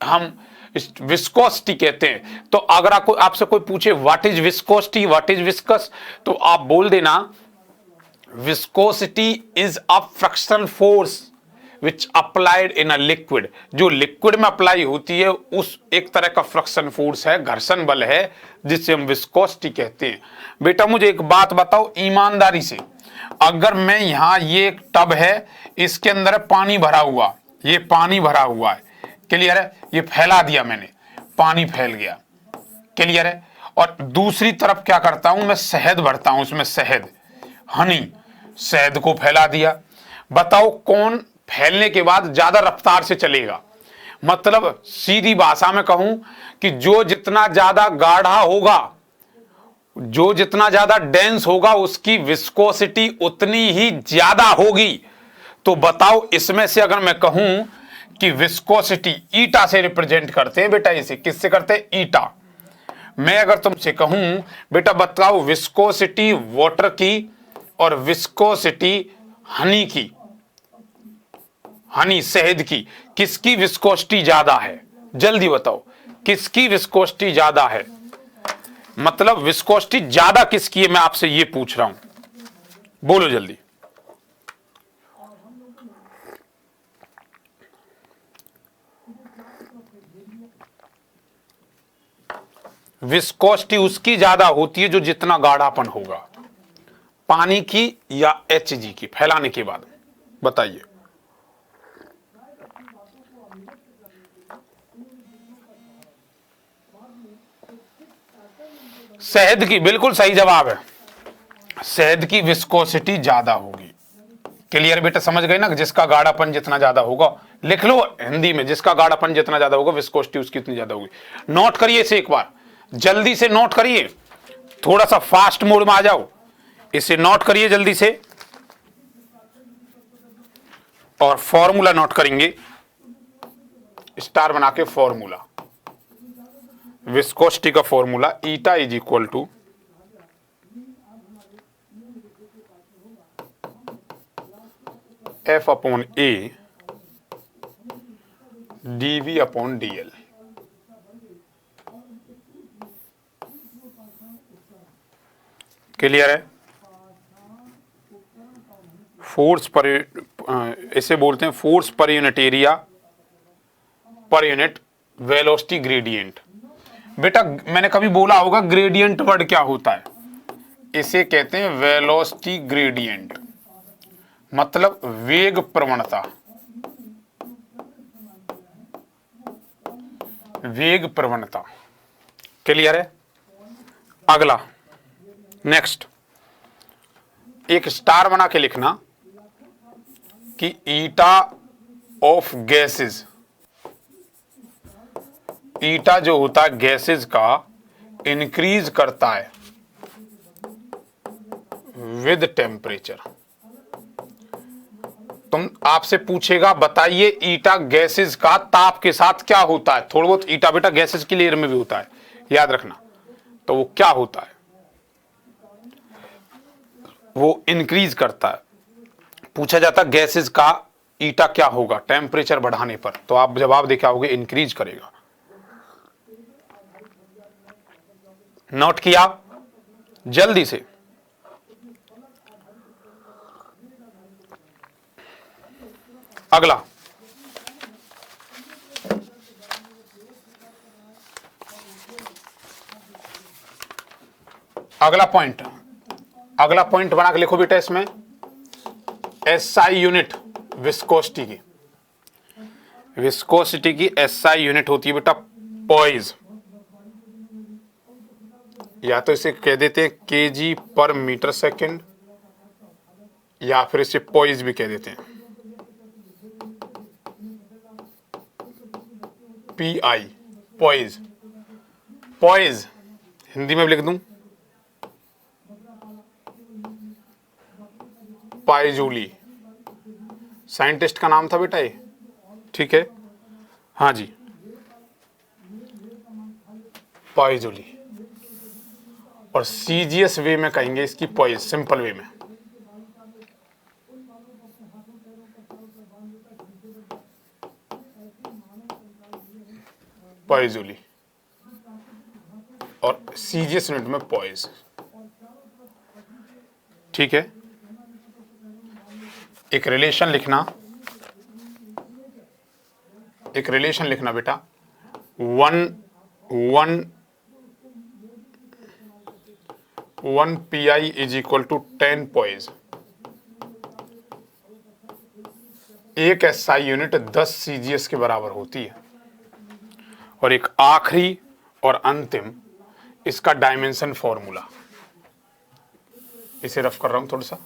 हम विस्कोसिटी कहते हैं। तो अगर आपसे कोई पूछे what is viscosity, what is viscous, तो आप बोल देना viscosity is a friction force which applied in a liquid. जो लिक्विड में अप्लाई होती है, उस एक तरह का फ्रिक्शन फोर्स है, घर्षण बल है, जिसे हम विस्कोसिटी कहते हैं। बेटा मुझे एक बात बताओ ईमानदारी से, अगर मैं यहां, ये एक टब है, इसके अंदर पानी भरा हुआ, ये पानी भरा हुआ है, क्लियर है? ये फैला दिया मैंने, पानी फैल गया, क्लियर है? और दूसरी तरफ क्या करता हूं मैं? शहद भरता हूं, उसमें शहद, हनी, शहद को फैला दिया। बताओ कौन फैलने के बाद ज्यादा रफ्तार से चलेगा? मतलब सीधी भाषा में कहूं कि जो जितना ज्यादा गाढ़ा होगा, जो जितना ज्यादा डेंस होगा, उसकी विस्कोसिटी उतनी ही ज्यादा होगी। तो बताओ इसमें से अगर मैं कहूं कि विस्कोसिटी ईटा से रिप्रेजेंट करते हैं बेटा, इसे किससे करते हैं? ईटा। मैं अगर तुमसे कहूं बेटा बताओ विस्कोसिटी वाटर की और विस्कोसिटी हनी की, हनी शहद की, किसकी विस्कोसिटी ज्यादा है? जल्दी बताओ किसकी विस्कोसिटी ज्यादा है, मतलब विस्कोसिटी ज्यादा किसकी है, मैं आपसे ये पूछ रहा हूं, बोलो जल्दी। विस्कोसिटी उसकी ज्यादा होती है जो जितना गाढ़ापन होगा, पानी की या Hg की फैलाने के बाद। बताइए। शहद की, बिल्कुल सही जवाब है, शहद की विस्कोसिटी ज्यादा होगी। क्लियर बेटा, समझ गए ना, जिसका गाढ़ापन जितना ज्यादा होगा, लिख लो हिंदी में, जिसका गाढ़ापन जितना ज्यादा होगा विस्कोसिटी उसकी उतनी ज्यादा होगी। नोट करिए इसे एक बार, जल्दी से नोट करिए, थोड़ा सा फास्ट मोड में आ जाओ, इसे नोट करिए जल्दी से, और फॉर्मूला नोट करेंगे, स्टार बना के फॉर्मूला, विस्कोसिटी का formula eta is equal to F upon A dV upon dl। Clear है? फोर्स पर, इसे बोलते हैं फोर्स पर यूनिट एरिया पर यूनिट वेलोसिटी ग्रेडियंट। बेटा मैंने कभी बोला होगा ग्रेडियंट वर्ड क्या होता है, इसे कहते हैं वेलोसिटी ग्रेडियंट, मतलब वेग प्रवणता, वेग प्रवणता। क्लियर है? अगला नेक्स्ट, एक स्टार बना के लिखना कि ईटा ऑफ गैसेस, ईटा जो होता है गैसेस का इंक्रीज करता है विद टेम्परेचर। तुम आपसे पूछेगा बताइए ईटा गैसेस का ताप के साथ क्या होता है, थोड़ा बहुत ईटा बेटा गैसेस की लेयर में भी होता है, याद रखना, तो वो क्या होता है, वो इंक्रीज करता है। पूछा जाता गैसेस का ईटा क्या होगा टेम्परेचर बढ़ाने पर, तो आप जवाब देखे आओगे इंक्रीज करेगा। नोट किया? जल्दी से। अगला अगला पॉइंट, अगला पॉइंट बना के लिखो बेटा इसमें, एसआई यूनिट विस्कोसिटी की, विस्कोसिटी की एसआई यूनिट होती है बेटा पॉइज, या तो इसे कह देते हैं केजी पर मीटर सेकेंड, या फिर इसे पॉइज भी कह देते हैं, PI पॉइज। पॉइज हिंदी में भी लिख दूं पाइजूली, साइंटिस्ट का नाम था बेटा ये, ठीक है, हाँ जी पाइजूली, और सीजीएस वे में कहेंगे इसकी पॉइज, सिंपल वे में पॉइजूली, और सीजीएस यूनिट में पॉइज। ठीक है, एक रिलेशन लिखना, एक रिलेशन लिखना बेटा, 1 PI is equal to 10 poise. एक एसआई यूनिट 10 सीजीएस के बराबर होती है। और एक आखिरी और अंतिम इसका डायमेंशन फॉर्मूला, इसे रफ कर रहा हूं थोड़ा सा,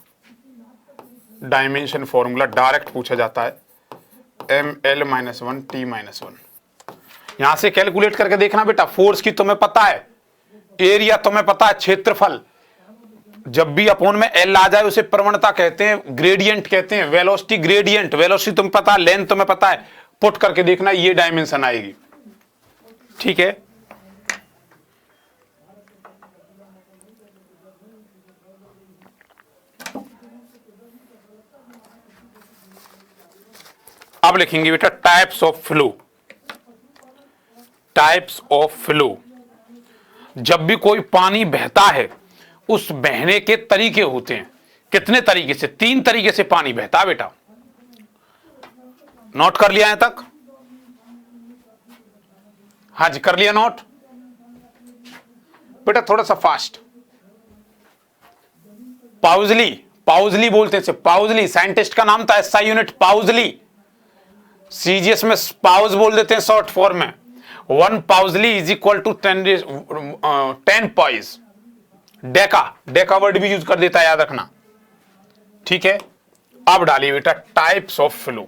डायमेंशन फॉर्मूला डायरेक्ट पूछा जाता है, ML-1T-1। यहां से कैलकुलेट करके देखना बेटा, फोर्स की तुम्हें पता है, एरिया तुम्हें पता है, क्षेत्रफल, जब भी अपोन में एल आ जाए उसे प्रवणता कहते हैं, ग्रेडियंट कहते हैं, वेलोसिटी ग्रेडियंट, वेलोसिटी तुम्हें पता है, लेंथ तुम्हें पता है, पुट करके देखना ये डायमेंशन आएगी। ठीक है, अब लिखेंगे बेटा types of flow. Types of flow, जब भी कोई पानी बहता है उस बहने के तरीके होते हैं। कितने तरीके से? 3 तरीके से पानी बहता है बेटा। नोट कर लिया यहां तक? हाँ जी कर लिया नोट? बेटा थोड़ा सा फास्ट। पाउजली, पाउजली बोलते हैं, पाउजली साइंटिस्ट का नाम था, एसआई यूनिट पाउजली। सीजीएस में पाउज बोल देते हैं शॉर्ट फॉर्म में। 1 poiseuille is equal to 10 poise. Deka, deka word भी यूज कर देता है, याद रखना, ठीक है। अब डालिए बेटा types of flow.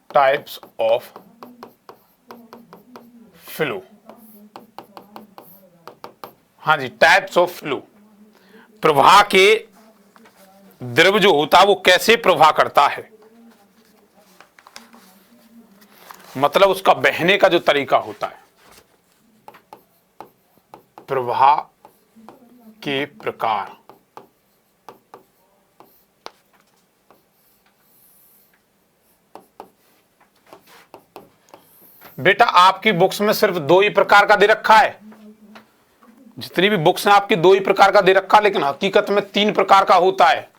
Types of flow, हाँ जी, टाइप्स ऑफ फ्लो। प्रवाह के द्रव जो होता है वो कैसे प्रवाह करता है, मतलब उसका बहने का जो तरीका होता है। प्रवाह के प्रकार, बेटा आपकी बुक्स में सिर्फ 2 ही प्रकार का दे रखा है। जितनी भी बुक्स हैं आपकी 2 ही प्रकार का दे रखा, लेकिन हकीकत में 3 प्रकार का होता है।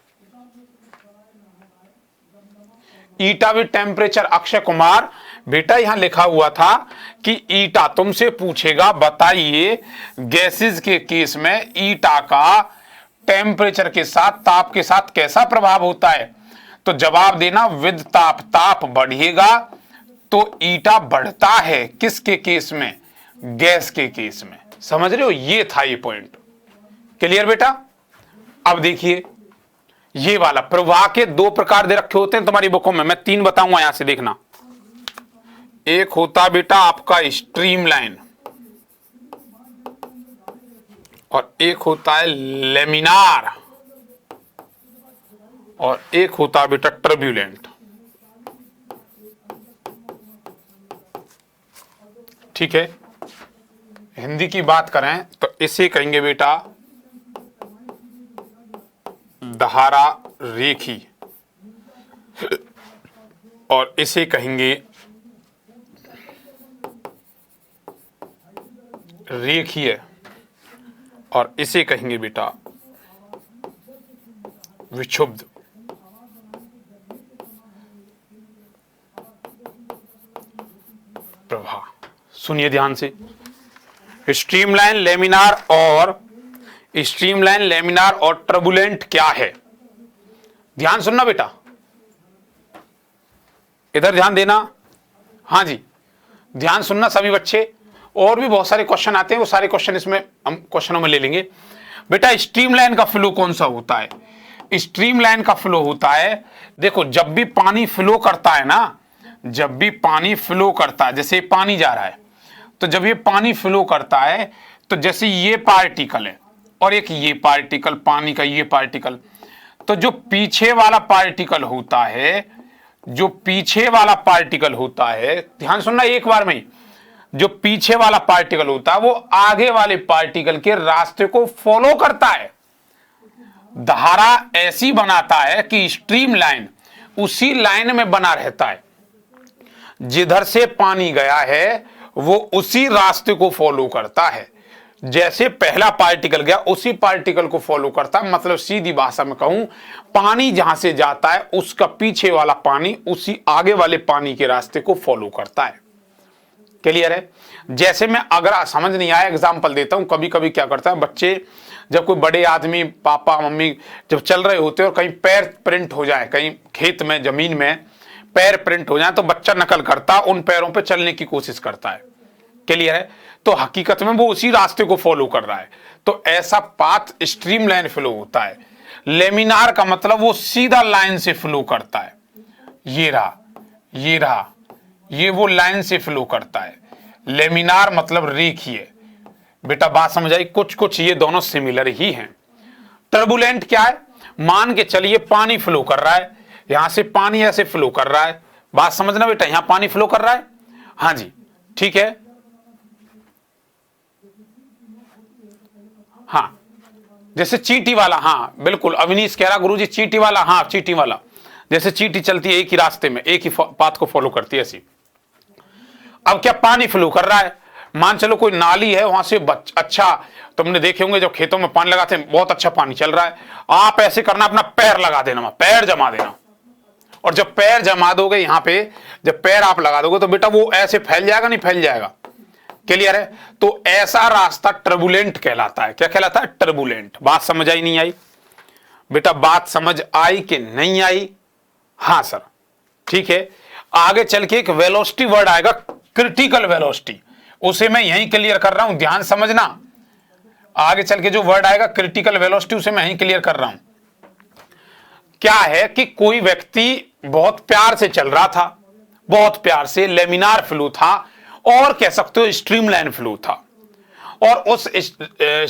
ईटा विद टेम्परेचर, अक्षय कुमार बेटा यहां लिखा हुआ था कि ईटा तुमसे पूछेगा बताइए गैसेस के केस में ईटा का टेम्परेचर के साथ, ताप के साथ कैसा प्रभाव होता है। तो जवाब देना विद ताप, ताप बढ़ेगा तो ईटा बढ़ता है। किसके केस में, गैस के केस में। समझ रहे हो, ये था ये पॉइंट। क्लियर बेटा। अब देखिए ये वाला प्रवाह के 2 प्रकार दे रखे होते हैं तुम्हारी बुकों में, मैं 3 बताऊंगा, यहां से देखना। एक होता बेटा आपका स्ट्रीम लाइन, और एक होता है लेमिनार, और एक होता है बेटा टर्ब्यूलेंट। ठीक है, हिंदी की बात करें तो इसे कहेंगे बेटा धारा रेखी, और इसे कहेंगे रेखीय, और इसे कहेंगे बेटा विक्षुब्ध। प्रवाह सुनिए ध्यान से, स्ट्रीमलाइन, लेमिनार और स्ट्रीमलाइन, लेमिनार और टर्बुलेंट क्या है। ध्यान सुनना बेटा, इधर ध्यान देना। हाँ जी, ध्यान सुनना सभी बच्चे। और भी बहुत सारे क्वेश्चन आते हैं, वो सारे क्वेश्चन इसमें हम क्वेश्चनों में ले लेंगे। बेटा स्ट्रीमलाइन का फ्लो कौन सा होता है। स्ट्रीमलाइन का फ्लो होता है, देखो जब भी पानी फ्लो करता है ना, जब भी पानी फ्लो करता है, जैसे पानी जा रहा है, तो जब ये पानी फ्लो करता है तो जैसे ये पार्टिकल है और एक ये पार्टिकल, पानी का ये पार्टिकल, तो जो पीछे वाला पार्टिकल होता है, जो पीछे वाला पार्टिकल होता है, ध्यान सुनना एक बार में ही, जो पीछे वाला पार्टिकल होता है वो आगे वाले पार्टिकल के रास्ते को फॉलो करता है। धारा ऐसी बनाता है कि स्ट्रीम लाइन उसी लाइन में बना रहता है, जिधर से पानी गया है वो उसी रास्ते को फॉलो करता है। जैसे पहला पार्टिकल गया उसी पार्टिकल को फॉलो करता है। मतलब सीधी भाषा में कहूं, पानी जहां से जाता है उसका पीछे वाला पानी उसी आगे वाले पानी के रास्ते को फॉलो करता है। क्लियर है। जैसे मैं अगर समझ नहीं आया एग्जांपल देता हूं, कभी कभी क्या करता है बच्चे, जब कोई बड़े आदमी पापा मम्मी जब चल रहे होते हैं और कहीं पैर प्रिंट हो जाए, कहीं खेत में जमीन में पैर प्रिंट हो जाए, तो बच्चा नकल करता, उन पैरों पे चलने की कोशिश करता है। क्लियर है। तो हकीकत में वो उसी रास्ते को फॉलो कर रहा है। तो ऐसा पाथ स्ट्रीमलाइन फ्लो होता है। लेमिनार का मतलब वो सीधा लाइन से फ्लो करता है। ये रहा, ये रहा, ये वो लाइन से फ्लो करता है। लेमिनार मतलब रेखीय। बेटा बात समझ आई। कुछ कुछ ये दोनों सिमिलर ही हैं। टर्बुलेंट क्या है, मान के चलिए पानी फ्लो कर रहा है, यहां से पानी ऐसे फ्लो कर रहा है। बात समझना बेटा, यहां पानी फ्लो कर रहा है, हाँ जी ठीक है। हाँ जैसे चींटी वाला, हाँ बिल्कुल अविनीश कह रहा गुरुजी चींटी वाला, हाँ चींटी वाला, जैसे चींटी चलती है एक ही रास्ते में, एक ही पाथ को फॉलो करती है ऐसी। अब क्या पानी फ्लो कर रहा है, मान चलो कोई नाली है वहां से अच्छा, तुमने देखे होंगे जब खेतों में पानी लगाते हैं बहुत अच्छा पानी चल रहा है, आप ऐसे करना अपना पैर लगा देना, पैर जमा देना, और जब पैर जमा दोगे यहां पे, जब पैर आप लगा दोगे तो बेटा वो ऐसे फैल जाएगा, नहीं फैल जाएगा? क्लियर है? तो ऐसा रास्ता टर्बुलेंट कहलाता है। क्या कहलाता है? टर्बुलेंट। बात समझ आई नहीं आई? बेटा बात समझ आई कि नहीं आई? हाँ सर, ठीक है। आगे चल के एक वेलोसिटी वर्ड आएगा, क्रिटिकल वेलोसिटी, उसे मैं यहीं क्लियर कर रहा हूं, ध्यान समझना। आगे चल के जो वर्ड आएगा क्रिटिकल वेलोसिटी, उसे मैं यहीं क्लियर कर रहा हूं। क्या है कि कोई व्यक्ति बहुत प्यार से चल रहा था, बहुत प्यार से, लेमिनार फ्लो था, और कह सकते हो स्ट्रीमलाइन फ्लो था, और उस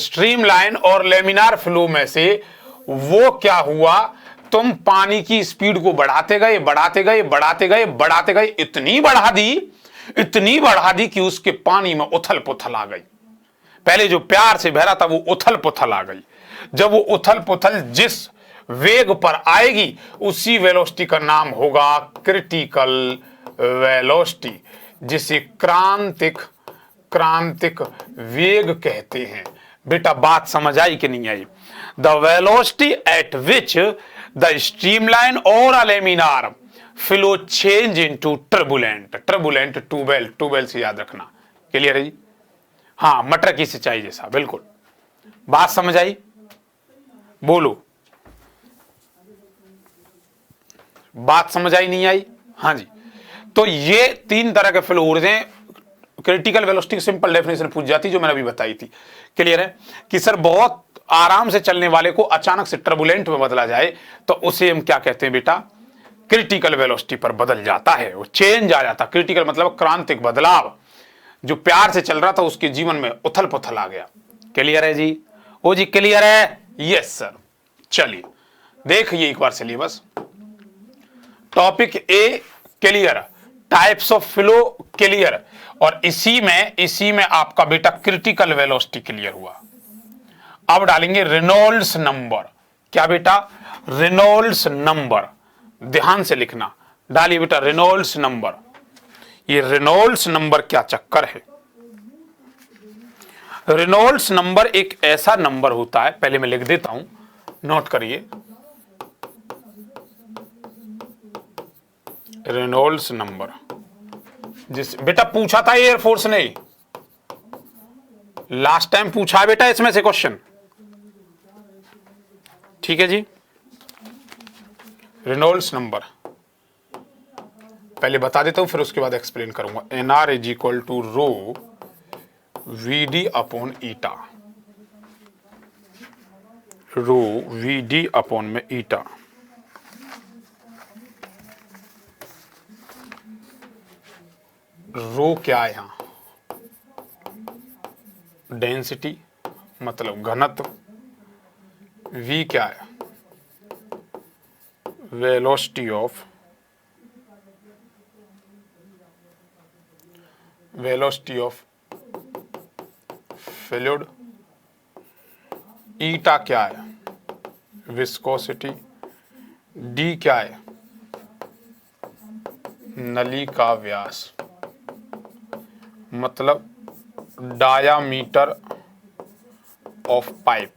स्ट्रीमलाइन और लेमिनार फ्लो में से वो क्या हुआ, तुम पानी की स्पीड को बढ़ाते गए, बढ़ाते गए, बढ़ाते गए, बढ़ाते गए, इतनी बढ़ा दी कि उसके पानी में उथल पुथल आ गई। पहले जो प्यार से बह रहा था वो उथल पुथल आ गई। जब वो उथल पुथल जिस वेग पर आएगी उसी वेलोसिटी का नाम होगा क्रिटिकल वेलोसिटी, जिसे क्रांतिक वेग कहते हैं। बेटा बात समझ आई कि नहीं आई? The velocity at which the streamline और a laminar flow change into turbulent tubewell से याद रखना। क्लियर है जी? हाँ, मटर की सिंचाई जैसा, बिल्कुल। बात समझ आई? बोलो, बात समझ आई नहीं आई? हाँ जी। तो ये 3 तरह के फ्लो हो रहे हैं। क्रिटिकल वेलोसिटी सिंपल डेफिनेशन पूछ जाती जो मैंने अभी बताई थी। क्लियर है कि सर बहुत आराम से चलने वाले को अचानक से टर्बुलेंट में बदला जाए तो उसे हम क्या कहते हैं बेटा? क्रिटिकल वेलोसिटी पर बदल जाता है, वो चेंज आ जाता। क्रिटिकल मतलब क्रांतिक बदलाव। जो प्यार से चल रहा था उसके जीवन में उथल पुथल आ गया। क्लियर है जी? ओ जी क्लियर है? Yes sir. चलिए देखिए एक बार syllabus. Topic A clear, types of flow clear, और इसी में आपका बेटा क्रिटिकल वेलोसिटी क्लियर हुआ। अब डालेंगे रेनॉल्ड्स नंबर। क्या बेटा? रेनॉल्ड्स नंबर, ध्यान से लिखना। डालिए बेटा रेनॉल्ड्स नंबर। ये रेनॉल्ड्स नंबर क्या चक्कर है? रेनॉल्ड्स नंबर एक ऐसा नंबर होता है, पहले मैं लिख देता हूं, नोट करिए। रेनॉल्ड्स नंबर, जिस बेटा पूछा था एयरफोर्स ने, लास्ट टाइम पूछा है बेटा इसमें से क्वेश्चन। ठीक है जी? रेनॉल्ड्स नंबर पहले बता देता हूं, फिर उसके बाद एक्सप्लेन करूंगा। NR is equal to rho VD upon eta. Rho VD upon में ईटा। रो क्या है यहां? डेंसिटी मतलब घनत्व। V क्या है? Velocity of fluid. ईटा क्या है? विस्कोसिटी। D क्या है? नली का व्यास मतलब डायामीटर ऑफ पाइप।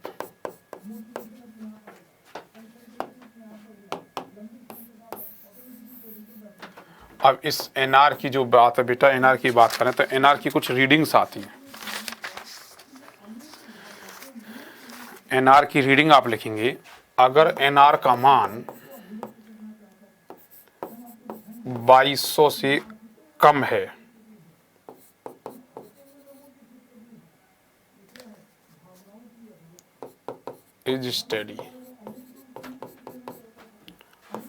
अब इस NR की जो बात है बेटा, NR की बात करें तो NR की कुछ रीडिंग्स आती हैं। NR की रीडिंग आप लिखेंगे, अगर NR का मान 2200 से कम है इज स्टडी।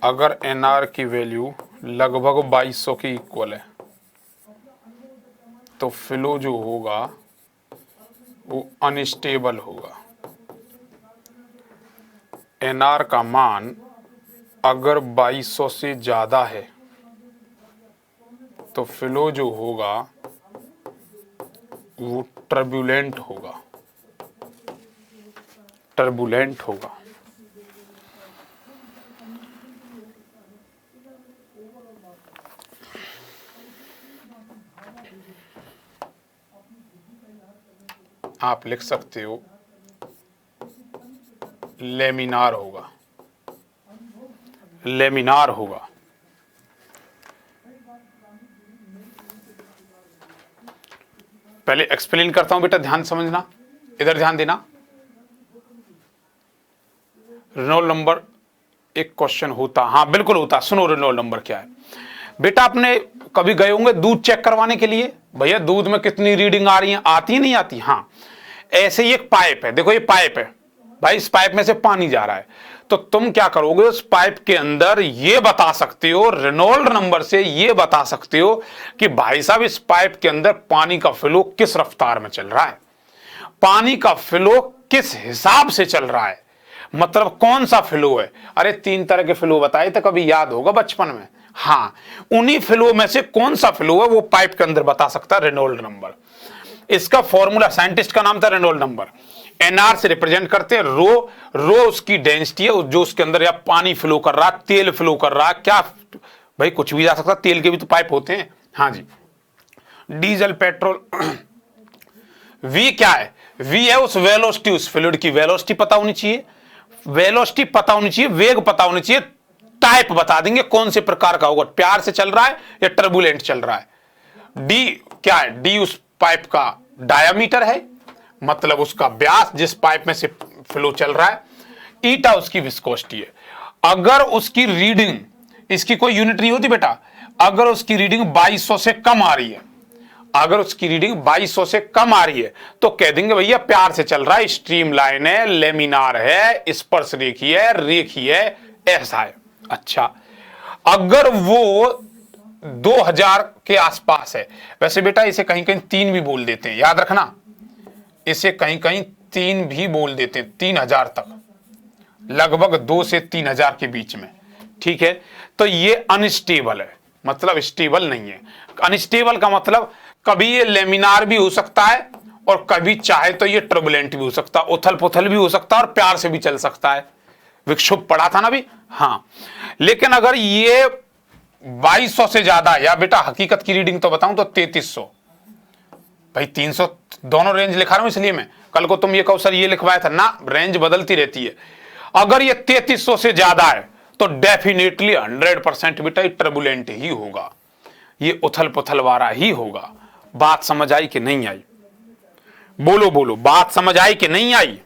अगर NR की वैल्यू लगभग 2200 के इक्वल है तो फ्लो जो होगा वो अनस्टेबल होगा। NR का मान अगर 2200 से ज्यादा है तो फ्लो जो होगा वो टर्बुलेंट होगा। आप लिख सकते हो लेमिनार होगा। पहले एक्सप्लेन करता हूं बेटा, ध्यान समझना, इधर ध्यान देना। रेनॉल्ट नंबर एक क्वेश्चन होता, हाँ बिल्कुल होता। सुनो रेनॉल्ट नंबर क्या है बेटा। आपने कभी गए होंगे दूध चेक करवाने के लिए, भैया दूध में कितनी रीडिंग आ रही है, आती नहीं आती? हाँ, ऐसे ही एक पाइप है, देखो ये पाइप है भाई, इस पाइप में से पानी जा रहा है, तो तुम क्या करोगे, उस पाइप के अंदर ये बता सकते हो, रेनॉल्ट नंबर से ये बता सकते हो कि भाई साहब इस पाइप के अंदर पानी का फ्लो किस रफ्तार में चल रहा है, पानी का फ्लो किस हिसाब से चल रहा है, मतलब कौन सा फ्लो है। अरे 3 तरह के फ्लो बताए थे, कभी याद होगा बचपन में। हाँ, उन्हीं फ्लो में से कौन सा फ्लो है वो पाइप के अंदर बता सकता है रेनॉल्ट नंबर। इसका फॉर्मूला, साइंटिस्ट का नाम था रेनॉल्ट नंबर। एनआर से रिप्रेजेंट करते हैं, रो रो उसकी डेंसिटी है, जो उसके अंदर या पानी फ्लो कर रहा, तेल फ्लो कर रहा, क्या भाई कुछ भी जा सकता, तेल के भी तो पाइप होते हैं। हाँ जी, डीजल, पेट्रोल। वी क्या है, वी है उस वेलोसिटी, उस फ्लूइड की वेलोसिटी पता होनी चाहिए, वेलोसिटी पता होनी चाहिए, वेग पता होनी चाहिए, टाइप बता देंगे कौन से प्रकार का होगा, प्यार से चल रहा है या टर्बुलेंट चल रहा है। डी क्या है, डी उस पाइप का डायामीटर है, मतलब उसका व्यास जिस पाइप में से फ्लो चल रहा है। ईटा उसकी विस्कोसिटी है। अगर उसकी रीडिंग, इसकी कोई यूनिट नहीं होती बेटा, अगर उसकी रीडिंग 2200 से कम आ रही है, अगर उसकी रीडिंग 2200 से कम आ रही है तो कह देंगे भैया प्यार से चल रहा है, स्ट्रीम लाइन है, लेमिनार है, स्पर्श रेखीय है, रेखीय है, ऐसा है। अच्छा, अगर वो 2000 के आसपास है, वैसे बेटा इसे कहीं कहीं 3 भी बोल देते हैं, याद रखना, इसे कहीं कहीं 3 भी बोल देते हैं, 3000 तक, लगभग 2 से 3000 के बीच में, ठीक है। तो ये अनस्टेबल है, मतलब स्टेबल नहीं है। अनस्टेबल का मतलब कभी ये लेमिनार भी हो सकता है और कभी चाहे तो ये टर्बुलेंट भी हो सकता है, उथल पुथल भी हो सकता है और प्यार से भी चल सकता है। विक्षुब्ध पड़ा था ना भी, हाँ। लेकिन अगर ये 2200 से ज्यादा, या बेटा हकीकत की रीडिंग तो बताऊं तो 3300, भाई 300 दोनों रेंज लिखा रहा हूं इसलिए मैं, कल को तुम ये कहो सर ये लिखवाया था ना, रेंज बदलती रहती है। अगर ये 3300 से ज्यादा है तो डेफिनेटली 100% बेटा टर्बुलेंट ही होगा, ये उथल पुथल वाला ही होगा। बात समझ आई कि नहीं आई? बोलो बोलो, बात समझ आई कि नहीं आई?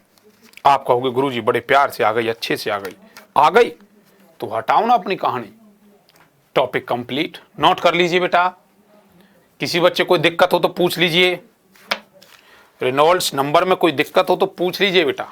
आप कहोगे गुरुजी बड़े प्यार से आ गई, अच्छे से आ गई, आ गई तो हटाओ ना अपनी कहानी। टॉपिक कंप्लीट, नोट कर लीजिए बेटा। किसी बच्चे कोई दिक्कत हो तो पूछ लीजिए, रेनॉल्ड्स नंबर में कोई दिक्कत हो तो पूछ लीजिए बेटा।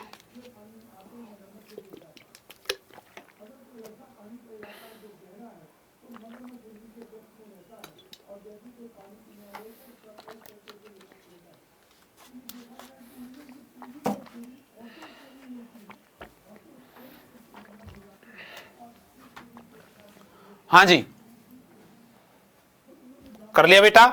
हाँ जी, कर लिया बेटा।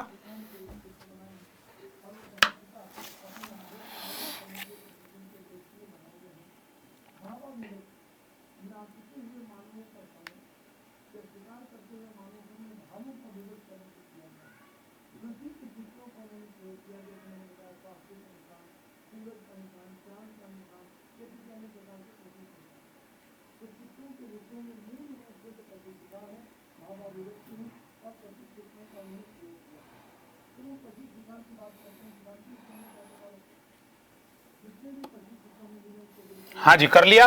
हाँ जी, कर लिया।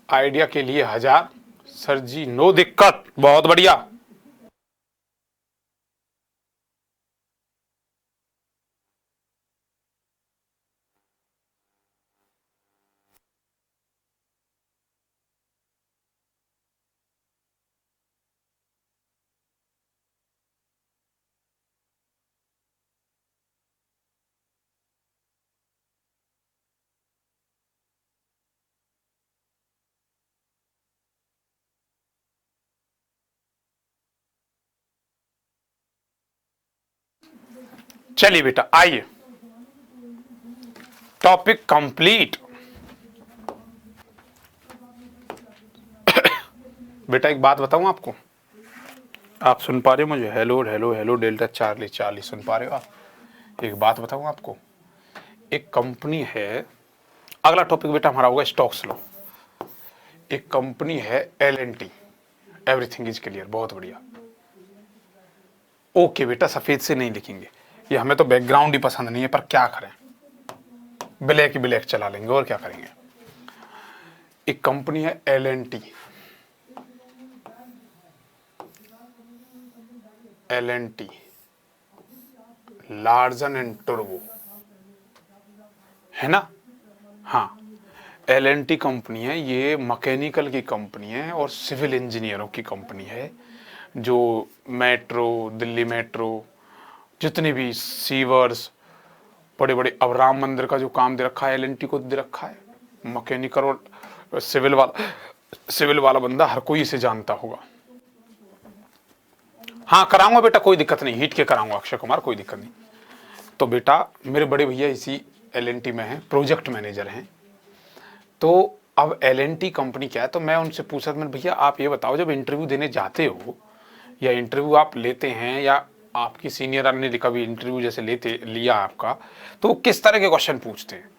आइडिया के लिए 1000 सर जी, नो दिक्कत, बहुत बढ़िया। चलिए बेटा आइए, टॉपिक कंप्लीट। बेटा एक बात बताऊं आपको, आप सुन पा रहे हो मुझे? Hello hello hello, delta Charlie Charlie, सुन पा रहे हो आप? एक बात बताऊं आपको, एक कंपनी है, अगला टॉपिक बेटा हमारा होगा स्टॉक्स लो। एक कंपनी है L&T, एवरीथिंग इज क्लियर, बहुत बढ़िया। ओके बेटा, सफेद से नहीं लिखेंगे, ये हमें तो बैकग्राउंड ही पसंद नहीं है, पर क्या करें, ब्लैक ही ब्लैक चला लेंगे और क्या करेंगे। एक कंपनी है L&T, L&T Larsen and turbo, है ना। हाँ, L&T कंपनी है, ये मैकेनिकल की कंपनी है और सिविल इंजीनियरों की कंपनी है, जो मेट्रो, दिल्ली मेट्रो, जितने भी सीवर्स, बड़े बड़े, अब राम मंदिर का जो काम दे रखा है L&T को दे रखा है। मैकेनिकल और सिविल वाला बंदा हर कोई इसे जानता होगा। हाँ कराऊंगा बेटा, कोई दिक्कत नहीं, हीट के कराऊंगा अक्षय कुमार, कोई दिक्कत नहीं। तो बेटा मेरे बड़े भैया इसी L&T में हैं, प्रोजेक्ट मैनेजर हैं। तो अब L&T कंपनी क्या है, तो मैं उनसे पूछा, मैंने भैया आप ये बताओ, जब इंटरव्यू देने जाते हो या इंटरव्यू आप लेते हैं या आपकी सीनियर ने कभी इंटरव्यू जैसे लिया आपका, तो वो किस तरह के क्वेश्चन पूछते हैं।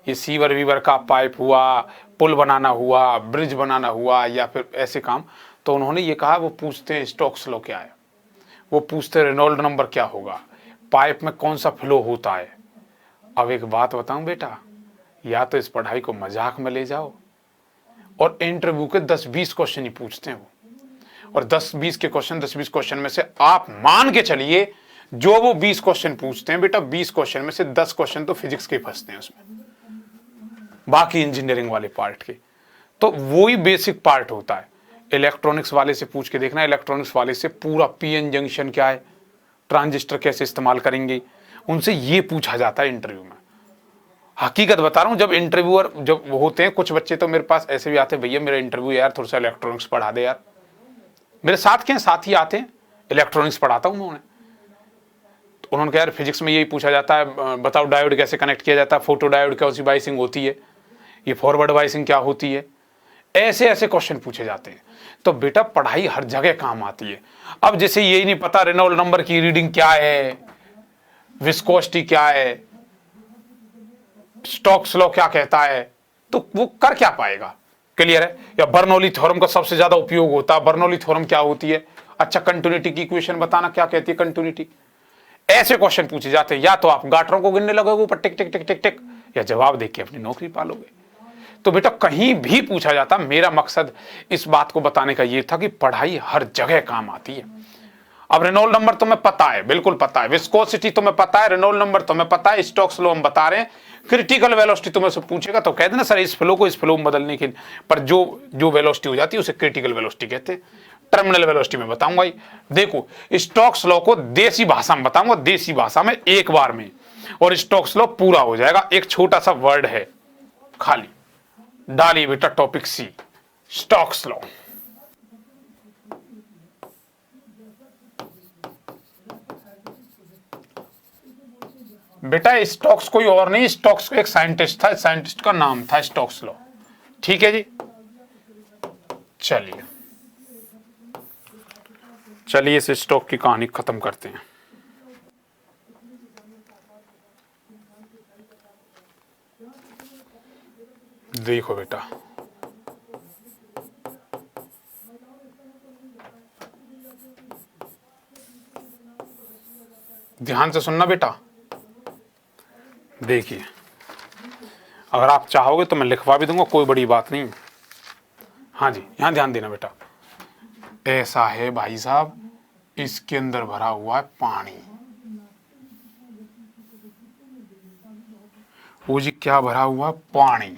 ये सीवर वीवर का पाइप हुआ, पुल बनाना हुआ, ब्रिज बनाना हुआ, या फिर ऐसे काम। तो उन्होंने ये कहा वो पूछते हैं स्टोक्स लॉ क्या है, वो पूछते हैं रेनॉल्ड नंबर क्या होगा, पाइप में कौन सा फ्लो होता है। अब एक बात बताऊं बेटा, या तो इस पढ़ाई को मजाक में ले जाओ, और इंटरव्यू के 10-20 क्वेश्चन ही पूछते हैं वो, और 10-20 क्वेश्चन में से आप मान के चलिए जो वो 20 क्वेश्चन पूछते हैं बेटा, 20 क्वेश्चन में से 10 क्वेश्चन तो फिजिक्स के फंसते हैं उसमें, बाकी इंजीनियरिंग वाले पार्ट के। तो वो ही बेसिक पार्ट होता है। इलेक्ट्रॉनिक्स वाले से पूछ के देखना, इलेक्ट्रॉनिक्स वाले से पूरा पीएन जंक्शन क्या है, ट्रांजिस्टर कैसे इस्तेमाल करेंगे, उनसे ये पूछा जाता है इंटरव्यू में। हकीकत बता रहा हूं, जब इंटरव्यूअर जब होते हैं, कुछ बच्चे तो मेरे पास ऐसे भी आते हैं, भैया मेरा इंटरव्यू यार थोड़ा सा इलेक्ट्रॉनिक्स पढ़ा दे यार। मेरे साथ के साथ ही आते हैं, इलेक्ट्रॉनिक्स पढ़ाता हूं मैं उन्हें। तो उन्होंने कहा यार फिजिक्स में यही पूछा जाता है, बताओ डायोड कैसे कनेक्ट किया जाता है, फोटो डायोड क्या सी बाइसिंग होती है, ये फॉरवर्ड बाइसिंग क्या होती है, ऐसे ऐसे क्वेश्चन पूछे जाते हैं। तो बेटा पढ़ाई हर जगह काम आती है। अब जैसे यही नहीं पता रेनॉल्ड नंबर की रीडिंग क्या है, विस्कोसिटी क्या है, स्टोक्स लॉ क्या कहता है, तो वो कर क्या पाएगा। क्लियर है। या बर्नौली थ्योरम का सबसे ज्यादा उपयोग होता है, बर्नौली थ्योरम क्या होती है, अच्छा कंटिन्यूटी की इक्वेशन बताना क्या कहती है कंटिन्यूटी। ऐसे क्वेश्चन पूछे जाते हैं, या तो आप गाटरों को गिनने लगोगे ऊपर टिक टिक टिक टिक टिक, या जवाब देख के अपनी नौकरी पालोगे। तो बेटा कहीं भी पूछा जाता, मेरा मकसद इस बात को बताने का ये था कि पढ़ाई हर जगह काम आती है। अब रेनॉल्ड नंबर तुम्हें पता है, बिल्कुल पता है, विस्कोसिटी तुम्हें पता है, रेनॉल्ड नंबर तुम्हें पता है, स्टोक्स लॉ हम बता रहे हैं, क्रिटिकल वेलोसिटी तुम्हें से पूछेगा तो कह देना सर इस फ्लो को इस फ्लो में बदलने के, पर जो वेलोसिटी हो जाती है उसे क्रिटिकल वेलोसिटी कहते हैं। टर्मिनल वेलोसिटी में बताऊंगा ही। देखो स्टोक्स लॉ को देसी भाषा में बताऊंगा, देसी भाषा में एक बार में, और स्टोक्स लॉ पूरा हो जाएगा। एक छोटा सा वर्ड है खाली, डालिए बेटा टॉपिक सी, स्टोक्स लॉ। बेटा स्टोक्स कोई और नहीं, स्टोक्स एक साइंटिस्ट था, साइंटिस्ट का नाम था स्टोक्स लॉ। ठीक है जी, चलिए चलिए इस स्टोक की कहानी खत्म करते हैं। देखो बेटा ध्यान से सुनना बेटा, देखिए अगर आप चाहोगे तो मैं लिखवा भी दूंगा, कोई बड़ी बात नहीं। हाँ जी यहां ध्यान देना बेटा। ऐसा है भाई साहब, इसके अंदर भरा हुआ है पानी। वो जी क्या भरा हुआ है, पानी।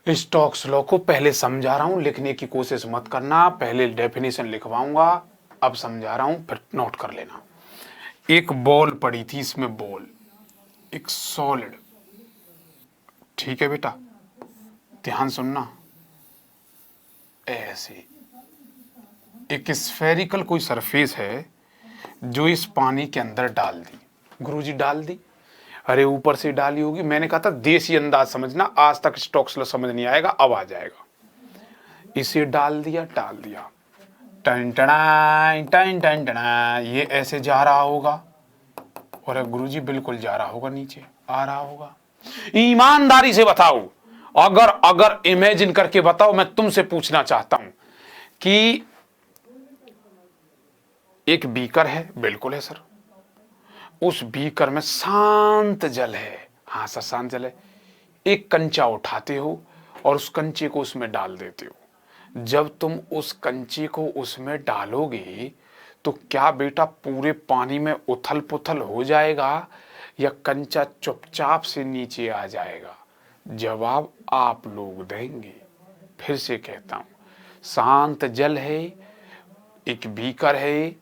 स्टोक्स लॉ को पहले समझा रहा हूं, लिखने की कोशिश मत करना, पहले डेफिनेशन लिखवाऊंगा, अब समझा रहा हूं फिर नोट कर लेना। एक बॉल पड़ी थी, इसमें बॉल एक सॉलिड, ठीक है बेटा ध्यान सुनना। ऐसे एक स्फेरिकल कोई सरफेस है जो इस पानी के अंदर डाल दी, गुरुजी डाल दी, अरे ऊपर से डाली होगी, मैंने कहा था देसी अंदाज समझना, आज तक स्टोक्स लॉ समझ नहीं आएगा, अब आ जाएगा। इसे डाल दिया टन टना टन टन टना, ये ऐसे जा रहा होगा, और गुरुजी बिल्कुल जा रहा होगा, नीचे आ रहा होगा। ईमानदारी से बताओ, अगर इमेजिन करके बताओ, मैं तुमसे पूछना चाहता हूं कि एक बीकर है, बिल्कुल है सर, उस बीकर में शांत जल है, हाँ सा शांत जल है, एक कंचा उठाते हो और उस कंचे को उसमें डाल देते हो। जब तुम उस कंचे को उसमें डालोगे तो क्या बेटा पूरे पानी में उथल पुथल हो जाएगा या कंचा चुपचाप से नीचे आ जाएगा? जवाब आप लोग देंगे। फिर से कहता हूं, शांत जल है, एक बीकर है,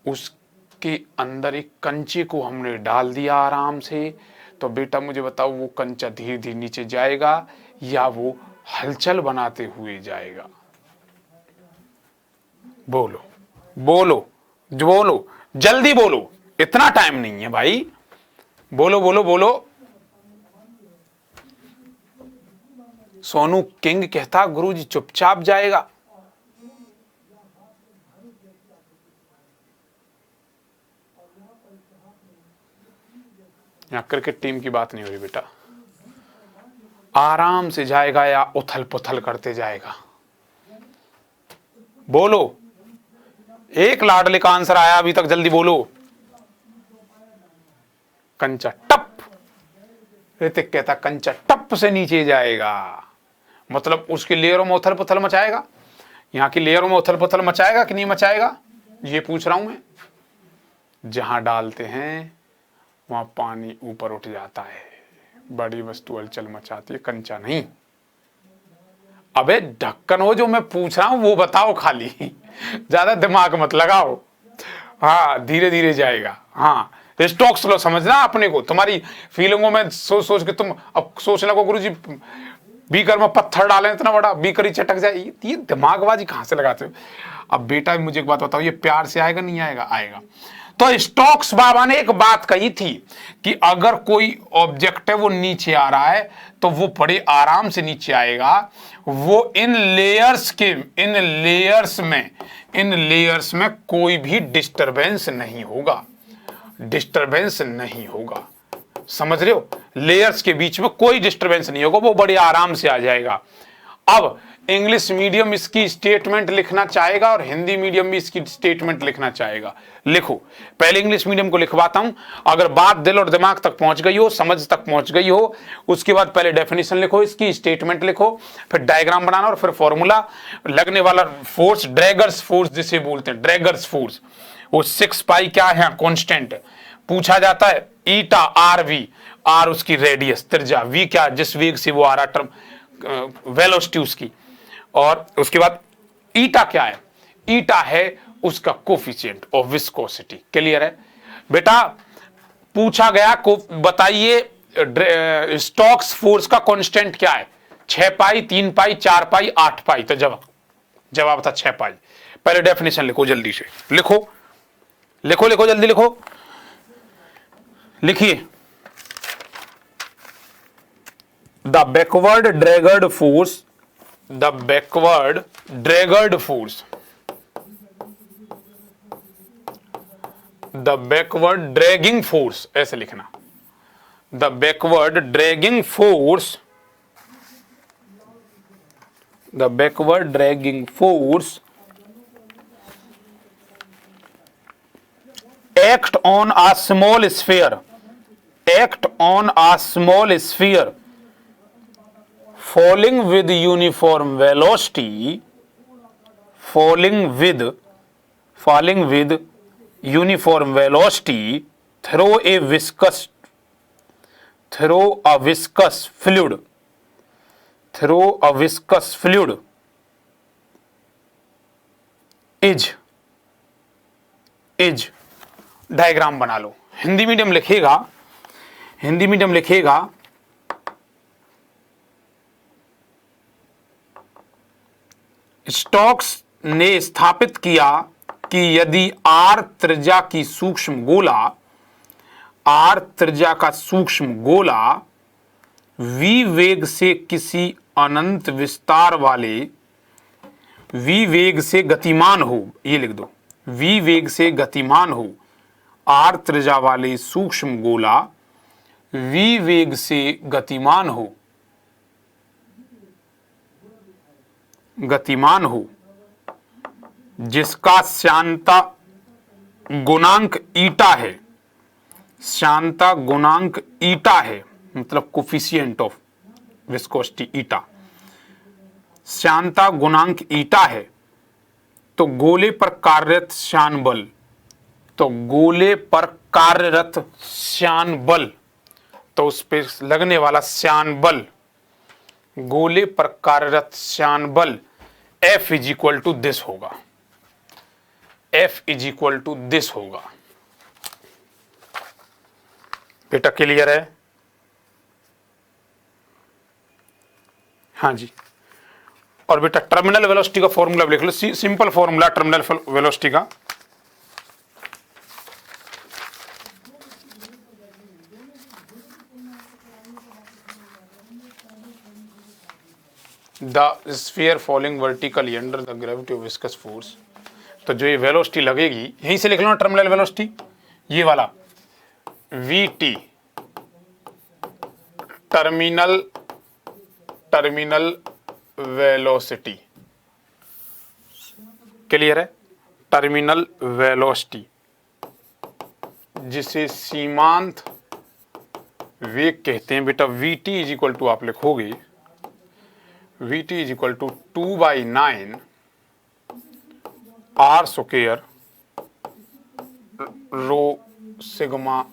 उसके अंदर एक कंचे को हमने डाल दिया आराम से, तो बेटा मुझे बताओ वो कंचा धीरे धीरे नीचे जाएगा या वो हलचल बनाते हुए जाएगा? बोलो बोलो, जो बोलो, जल्दी बोलो, इतना टाइम नहीं है भाई, बोलो बोलो बोलो। सोनू किंग कहता गुरुजी चुपचाप जाएगा। यहां क्रिकेट टीम की बात नहीं हो रही बेटा, आराम से जाएगा या उथल पुथल करते जाएगा? बोलो, एक लाडले का आंसर आया अभी तक, जल्दी बोलो। कंचा टप, ऋतिक कहता कंचा टप से नीचे जाएगा, मतलब उसकी लेयरों में उथल पुथल मचाएगा। यहां की लेयरों में उथल पुथल मचाएगा कि नहीं मचाएगा, ये पूछ रहा हूं मैं। जहां डालते हैं वहां पानी ऊपर उठ जाता है, बड़ी वस्तु हलचल मचाती है, कंचा नहीं। अबे ढक्कन हो, जो मैं पूछ रहा हूं वो बताओ खाली, ज्यादा दिमाग मत लगाओ। हाँ धीरे धीरे जाएगा, हाँ स्टॉक्स लो, समझना अपने को, तुम्हारी फीलिंगों में सोच सोच के तुम अब सोच लगो गुरुजी बीकर में पत्थर डालें इतना बड़ा, बीकर ही चटक जाए, ये दिमागबाजी कहां से लगाते हो? अब बेटा मुझे एक बात बताओ, ये प्यार से आएगा नहीं आएगा? आएगा। तो स्टोक्स बाबा ने एक बात कही थी कि अगर कोई ऑब्जेक्ट है वो नीचे आ रहा है तो वो बड़े आराम से नीचे आएगा, वो इन लेयर्स में कोई भी डिस्टरबेंस नहीं होगा, डिस्टरबेंस नहीं होगा, समझ रहे हो? लेयर्स के बीच में कोई डिस्टरबेंस नहीं होगा, वो बड़े आराम से आ जाएगा। अब इंग्लिश मीडियम इसकी स्टेटमेंट लिखना चाहेगा और हिंदी मीडियम भी इसकी स्टेटमेंट लिखना चाहेगा। लिखो, पहले इंग्लिश मीडियम को लिखवाता हूं, अगर बात दिल और दिमाग तक पहुंच गई हो, समझ तक पहुंच गई हो, उसके बाद पहले डेफिनेशन लिखो, इसकी स्टेटमेंट लिखो, फिर डायग्राम बनाना और फिर फॉर्मूला लगने वाला फोर्स, ड्रैगर्स फोर्स जिसे बोलते हैं, ड्रैगर्स फोर्स, वो 6 पाई क्या है, कांस्टेंट पूछा जाता है, ईटा आर वी, आर उसकी रेडियस त्रिज्या, वी क्या जिस वेग से वो आ रहा टर्म वेलोसिटी उसकी, और उसके बाद ईटा क्या है, ईटा है उसका कोफिशिएंट ऑफ विस्कोसिटी। क्लियर है बेटा? पूछा गया को बताइए स्टोक्स फोर्स का कांस्टेंट क्या है, 6 पाई, 3 पाई, 4 पाई, 8 पाई, तो जवाब था 6 पाई। पहले डेफिनेशन लिखो, जल्दी से लिखो लिखो लिखो, जल्दी लिखो, लिखिए। The backward dragged force, the backward dragged force, the backward dragging force, ऐसे लिखना, the backward dragging force, the backward dragging force act on a small sphere, act on a small sphere falling with uniform velocity, falling with uniform velocity through a viscous fluid, through a viscous fluid is diagram बना लो। Hindi medium लिखेगा, Hindi medium लिखेगा, Stokes ने स्थापित किया कि यदि are त्रिज्या की सूक्ष्म गोला, आर त्रिज्या का सूक्ष्म गोला वी वेग से किसी अनंत विस्तार वाले वी वेग से गतिमान हो, ये लिख दो, वी वेग से गतिमान हो, आर त्रिज्या वाले सूक्ष्म गोला वी वेग से गतिमान हो, गतिमान हो, जिसका श्यानता गुणांक ईटा है, श्यानता गुणांक ईटा है, मतलब कोफिशिएंट ऑफ विस्कोसिटी ईटा, श्यानता गुणांक ईटा है, तो गोले पर कार्यरत श्यान बल, तो गोले पर कार्यरत श्यान बल, तो उस पे लगने वाला श्यान बल, गोले पर कार्यरत श्यान बल F is equal to this होगा, F is equal to this होगा। बेटा क्लियर है? हाँ जी। और बेटा टर्मिनल वेलोसिटी का फॉर्मूला लिख लो, सिंपल फॉर्मूला टर्मिनल वेलोसिटी का, the sphere falling vertically under the gravity of viscous force. तो जो ये वेलोसिटी लगेगी, यहीं से लिख लो ना टर्मिनल वेलोसिटी, ये वाला VT टर्मिनल वेलोसिटी, क्लियर है? टर्मिनल वेलोसिटी जिसे सीमांत वेग कहते हैं बेटा, VT इज इक्वल टू आप लिखोगे, VT is equal to 2/9 R square rho sigma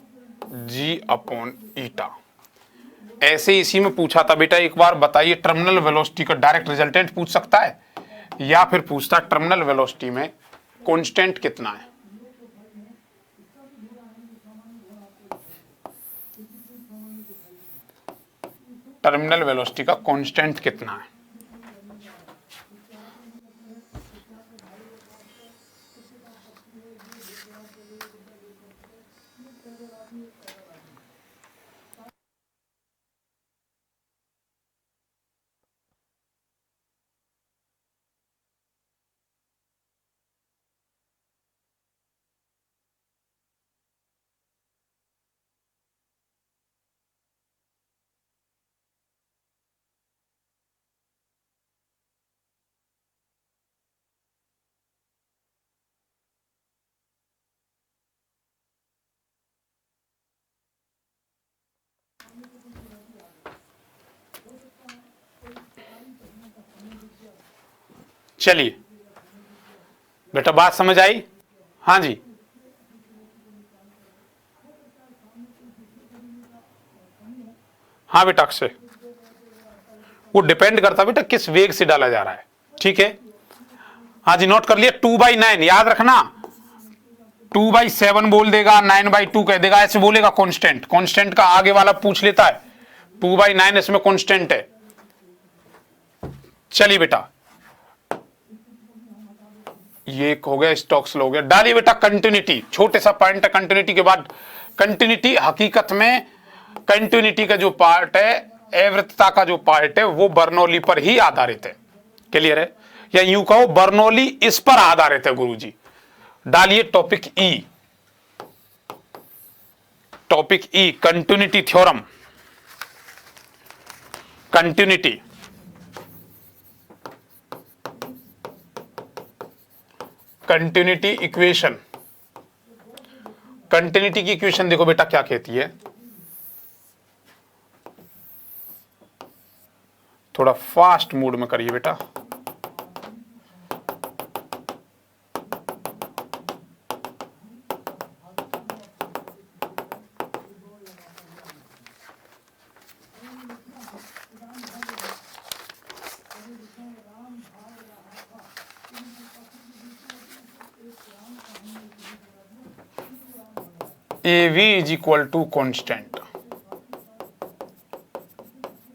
G upon eta. ऐसे इसी में पूछा था बेटा, एक बार बताइए टर्मिनल वेलोसिटी का डायरेक्ट रिजल्टेंट पूछ सकता है, या फिर पूछता टर्मिनल वेलोसिटी में कांस्टेंट कितना है। टर्मिनल वेलोसिटी का कांस्टेंट कितना है? चलिए बेटा बात समझ आई? हाँ जी। हाँ बेटा अक्षय, वो डिपेंड करता बेटा किस वेग से डाला जा रहा है, ठीक है? हाँ जी, नोट कर लिया। 2/9 याद रखना, 2/7 बोल देगा, 9/2 कह देगा, ऐसे बोलेगा कांस्टेंट। कांस्टेंट का आगे वाला पूछ लेता है, 2/9 इसमें कांस्टेंट है। चलिए बेटा, ये हो गया स्टोक्स लॉ हो गया। डालिए बेटा कंटिन्यूटी, छोटे सा पॉइंट है कंटिन्यूटी के बाद। कंटिन्यूटी हकीकत में कंटिन्यूटी का जो पार्ट है, एवृत्तता का जो पार्ट है, वो बर्नौली पर ही आधारित है, क्लियर है? या यूं कहो बर्नौली इस पर आधारित है गुरुजी। डालिए topic E, topic E continuity theorem, continuity, continuity equation. Continuity की इक्वेशन देखो बेटा क्या कहती है, थोड़ा फास्ट मूड में करिए बेटा। AV is equal to constant,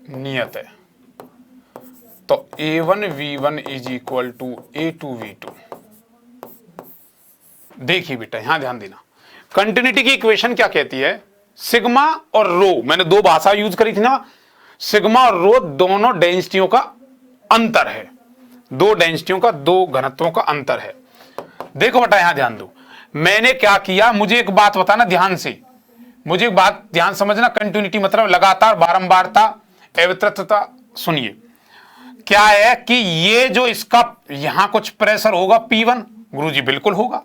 नियत है। तो A1V1 is equal to A2V2। देखिए बेटा यहां ध्यान देना, कंटिन्यूटी की इक्वेशन क्या कहती है, सिग्मा और रो, मैंने दो भाषा यूज करी थी ना, सिग्मा और रो दोनों डेंसिटियों का अंतर है, दो डेंसिटियों का, दो घनत्वों का अंतर है। देखो बेटा यहां ध्यान दो, मैंने क्या किया, मुझे एक बात बताना ध्यान से, मुझे एक बात ध्यान समझना। कंटिन्यूटी मतलब लगातार, बारंबारता, अविरतता। सुनिए क्या है कि ये जो इसका यहां कुछ प्रेशर होगा P1, गुरुजी बिल्कुल होगा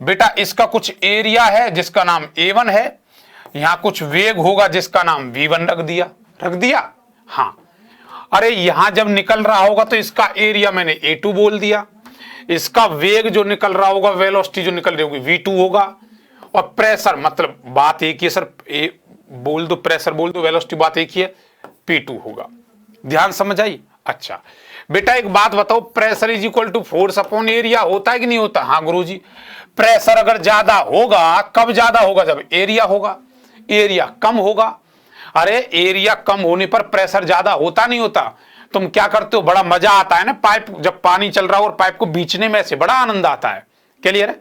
बेटा। इसका कुछ एरिया है जिसका नाम A1 है, यहां कुछ वेग होगा जिसका नाम v1 रख दिया। हाँ, अरे यहां जब निकल रहा होगा तो इसका एरिया मैंने a2 बोल दिया, इसका वेग जो निकल रहा होगा, वेलोसिटी जो निकल रही होगी v2 होगा, और प्रेशर मतलब बात एक ही है सर, बोल दो प्रेशर बोल दो, वेलोसिटी बात एक ही है, p2 होगा। ध्यान समझ आई। अच्छा बेटा एक बात बताओ, pressure is equal to force upon area होता है कि नहीं होता? हाँ गुरुजी, प्रेशर अगर ज्यादा होगा, कब ज्यादा होगा? जब एरिया होगा, एरिया कम होगा। अरे एरिया कम होने पर प्रेशर ज्यादा होता नहीं होता? तुम क्या करते हो, बड़ा मजा आता है ना, पाइप जब पानी चल रहा हो और पाइप को बीचने में से बड़ा आनंद आता है। क्लियर है?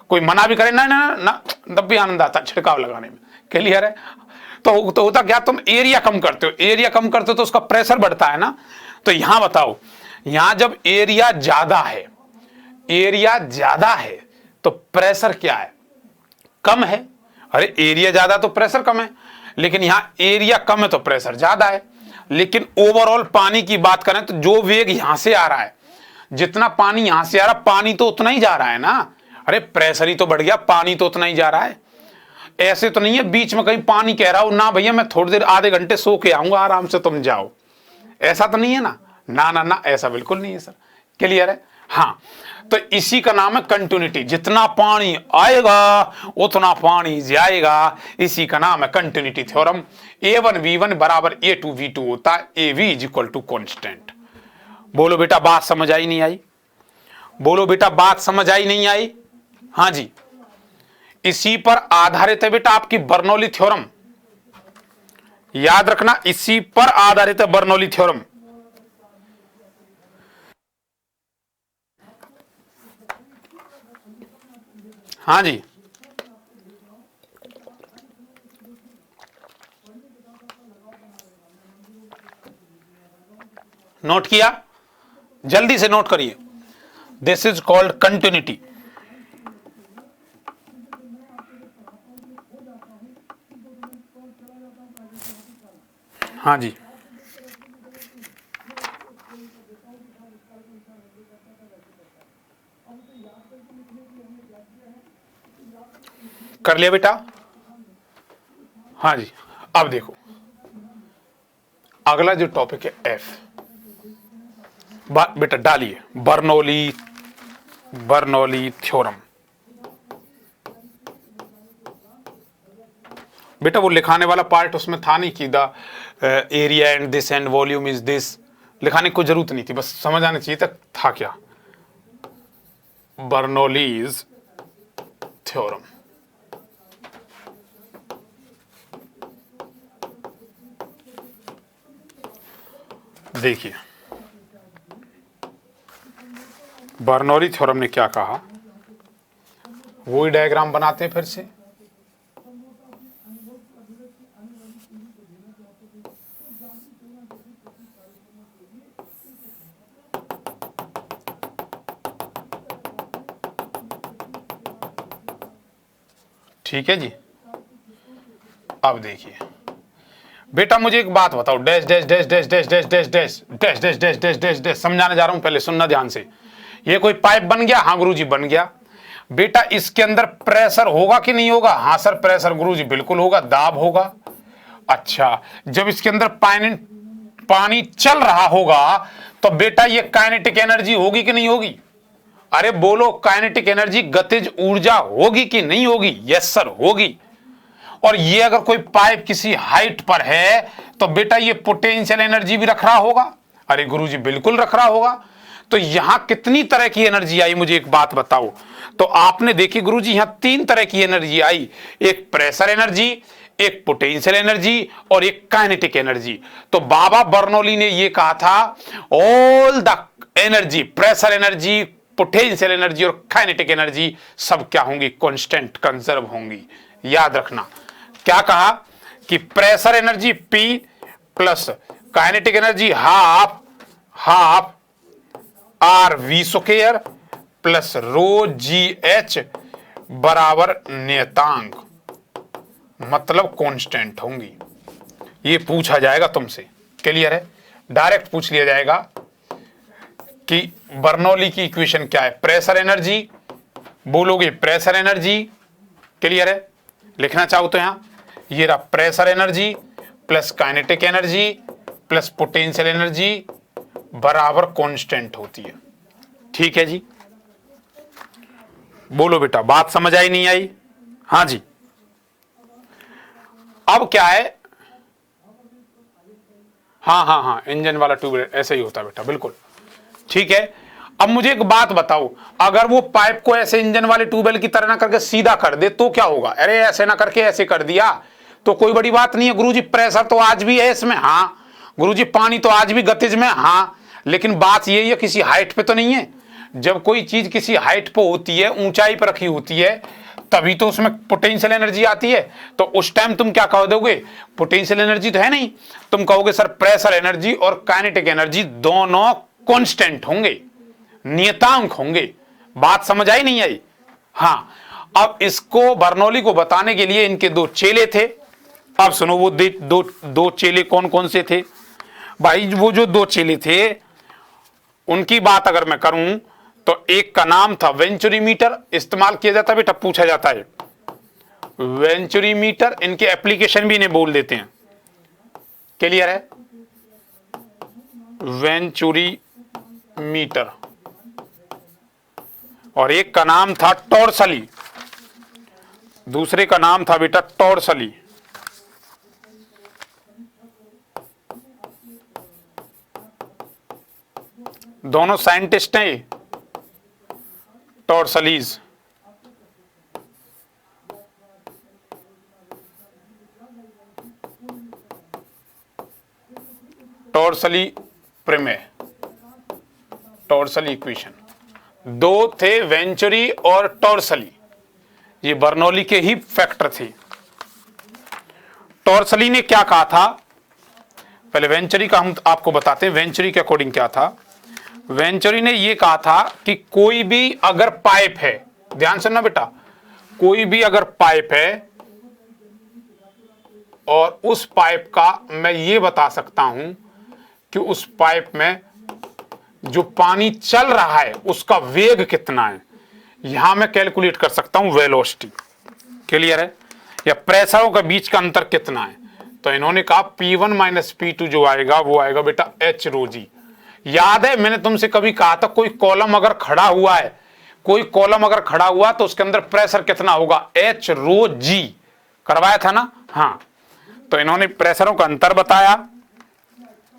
कोई मना भी करे ना ना ना, तब भी आनंद आता है छिड़काव लगाने में। क्लियर है? तो होता क्या, तुम एरिया कम करते हो, एरिया कम करते हो तो उसका प्रेशर बढ़ता है ना। तो यहां बताओ, यहां जब एरिया ज्यादा है, एरिया ज्यादा है तो प्रेशर क्या है? कम है। अरे एरिया ज्यादा तो प्रेशर कम है, लेकिन यहां एरिया कम है तो प्रेशर ज्यादा है। लेकिन ओवरऑल पानी की बात करें तो जो वेग यहां से आ रहा है, जितना पानी यहां से आ रहा है, पानी तो उतना ही जा रहा है ना। अरे प्रेशर ही तो बढ़ गया, पानी तो उतना ही जा रहा है। ऐसे तो नहीं है बीच में कहीं पानी कह रहा हो ना भैया मैं थोड़ी देर आधे घंटे सो के आऊंगा आराम से, तुम जाओ, ऐसा तो नहीं है ना। ना ना ना, ऐसा बिल्कुल नहीं है सर। क्लियर है? हाँ, तो इसी का नाम है कंटिन्यूटी। जितना पानी आएगा उतना पानी जाएगा, इसी का नाम है कंटिन्यूटी थ्योरम। A1V1 बराबर A2V2 होता है, AV is equal to constant. बोलो बेटा बात समझ आई नहीं आई? बोलो बेटा बात समझ आई नहीं आई? हाँ जी, इसी पर आधारित है बेटा आपकी बर्नौली थ्योरम। याद रखना, इसी पर आधारित है बर्नौली थ्योरम। हाँ जी, नोट किया? जल्दी से नोट करिए। This is called continuity. हाँ जी, कर लिया बेटा? हाँ जी, अब देखो अगला जो टॉपिक है एफ। बेटा डालिए बर्नौली थ्योरम। बेटा वो लिखाने वाला पार्ट उसमें था नहीं कि the area and this and volume is this, लिखाने की कोई जरूरत नहीं थी, बस समझ आना चाहिए था क्या बर्नौलीज थ्योरम। देखिए बर्नौली थ्योरम ने क्या कहा, वही डायग्राम बनाते हैं फिर से। ठीक है जी, अब देखिए बेटा मुझे एक बात बताओ, dash dash dash dash dash dash dash dash dash dash dash dash dash dash समझाने जा रहा हूं, पहले सुनना ध्यान से। ये कोई पाइप बन गया? हाँ गुरुजी बन गया। बेटा इसके अंदर प्रेशर होगा कि नहीं होगा? हाँ सर प्रेशर गुरुजी बिल्कुल होगा, दाब होगा। अच्छा, जब इसके अंदर पानी चल रहा होगा तो बेटा ये काइनेटिक एनर्जी होगी कि नहीं होगी? अरे बोलो, काइनेटिक एनर्जी गतिज ऊर्जा होगी कि नहीं होगी? यस सर होगी। और ये अगर कोई पाइप किसी हाइट पर है तो बेटा ये पोटेंशियल एनर्जी भी रख रहा होगा। अरे गुरुजी बिल्कुल रख रहा होगा। तो यहां कितनी तरह की एनर्जी आई, मुझे एक बात बताओ। तो आपने देखी गुरुजी यहां तीन तरह की एनर्जी आई, एक प्रेशर एनर्जी, एक पोटेंशियल एनर्जी और एक काइनेटिक एनर्जी। तो बाबा बर्नौली ने यह कहा था all the energy, pressure energy, potential energy और काइनेटिक एनर्जी सब क्या होंगी? कांस्टेंट, कंजर्व होंगी। याद रखना क्या कहा कि pressure energy P plus kinetic energy half RV square plus रो GH बराबर नियतांक, मतलब कांस्टेंट होंगी। ये पूछा जाएगा तुमसे। क्लियर है? डायरेक्ट पूछ लिया जाएगा कि बर्नौली की इक्वेशन क्या है। प्रेशर एनर्जी बोलोगे, प्रेशर एनर्जी। क्लियर है? लिखना चाहो तो यहां ये रहा pressure energy plus kinetic energy plus potential energy बराबर कांस्टेंट होती है। ठीक है जी, बोलो बेटा, बात समझ आई नहीं आई? हाँ जी। अब क्या है, हाँ, इंजन वाला ट्यूबलेट ऐसे ही होता है बेटा, बिल्कुल ठीक है। अब मुझे एक बात बताओ, अगर वो पाइप को ऐसे इंजन वाले ट्यूबवेल की तरह ना करके सीधा कर दे तो क्या होगा? अरे ऐसे ना करके ऐसे कर दिया तो कोई बड़ी बात नहीं है गुरुजी, प्रेशर तो आज भी है इसमें, हाँ गुरुजी, पानी तो आज भी गतिज में, हाँ, लेकिन बात यही है किसी हाइट पे तो नहीं है। जब कोई चीज किसी हाइट पे होती है, ऊंचाई पर रखी होती है, तभी तो उसमें पोटेंशियल एनर्जी आती है। तो उस टाइम तुम क्या कह दोगे? पोटेंशियल एनर्जी तो है नहीं, तुम कहोगे सर प्रेशर एनर्जी और काइनेटिक एनर्जी दोनों कांस्टेंट होंगे, नियतांक होंगे। बात समझ आई नहीं आई? हाँ। अब इसको बर्नौली को बताने के लिए इनके दो चेले थे। अब सुनो वो दो चेले कौन कौन से थे भाई? वो जो दो चेले थे उनकी बात अगर मैं करूं तो एक का नाम था वेंचुरीमीटर, इस्तेमाल किया जाता है बेटा, पूछा जाता है वेंचुरीमीटर। इनके एप्लीकेशन भी इन्हें बोल देते हैं, क्लियर है? वेंचुरीमीटर। और एक का नाम था टॉर्सली, दूसरे का नाम था बेटा टॉर्सली। दोनों साइंटिस्ट हैं टॉर्सलीज। टॉर्सली प्रमेय, टॉर्सली इक्वेशन। दो थे, वेंचुरी और टॉर्सली, ये बर्नौली के ही फैक्टर थे। टॉर्सली ने क्या कहा था? पहले वेंचुरी का हम आपको बताते हैं, वेंचुरी के अकॉर्डिंग क्या था। वेंचुरी ने यह कहा था कि कोई भी अगर पाइप है, ध्यान सुनना बेटा, कोई भी अगर पाइप है और उस पाइप का मैं ये बता सकता हूं कि उस पाइप में जो पानी चल रहा है उसका वेग कितना है, यहां मैं कैलकुलेट कर सकता हूं वेलोसिटी, क्लियर है? या प्रेशरों के बीच का अंतर कितना है। तो इन्होंने कहा P1 माइनस P2 जो आएगा वो आएगा बेटा H रो जी। याद है मैंने तुमसे कभी कहा था कोई कॉलम अगर खड़ा हुआ है, कोई कॉलम अगर खड़ा हुआ तो उसके अंदर प्रेशर कितना होगा? H रो जी, करवाया था ना? हाँ। तो इन्होंने प्रेशरों का अंतर बताया,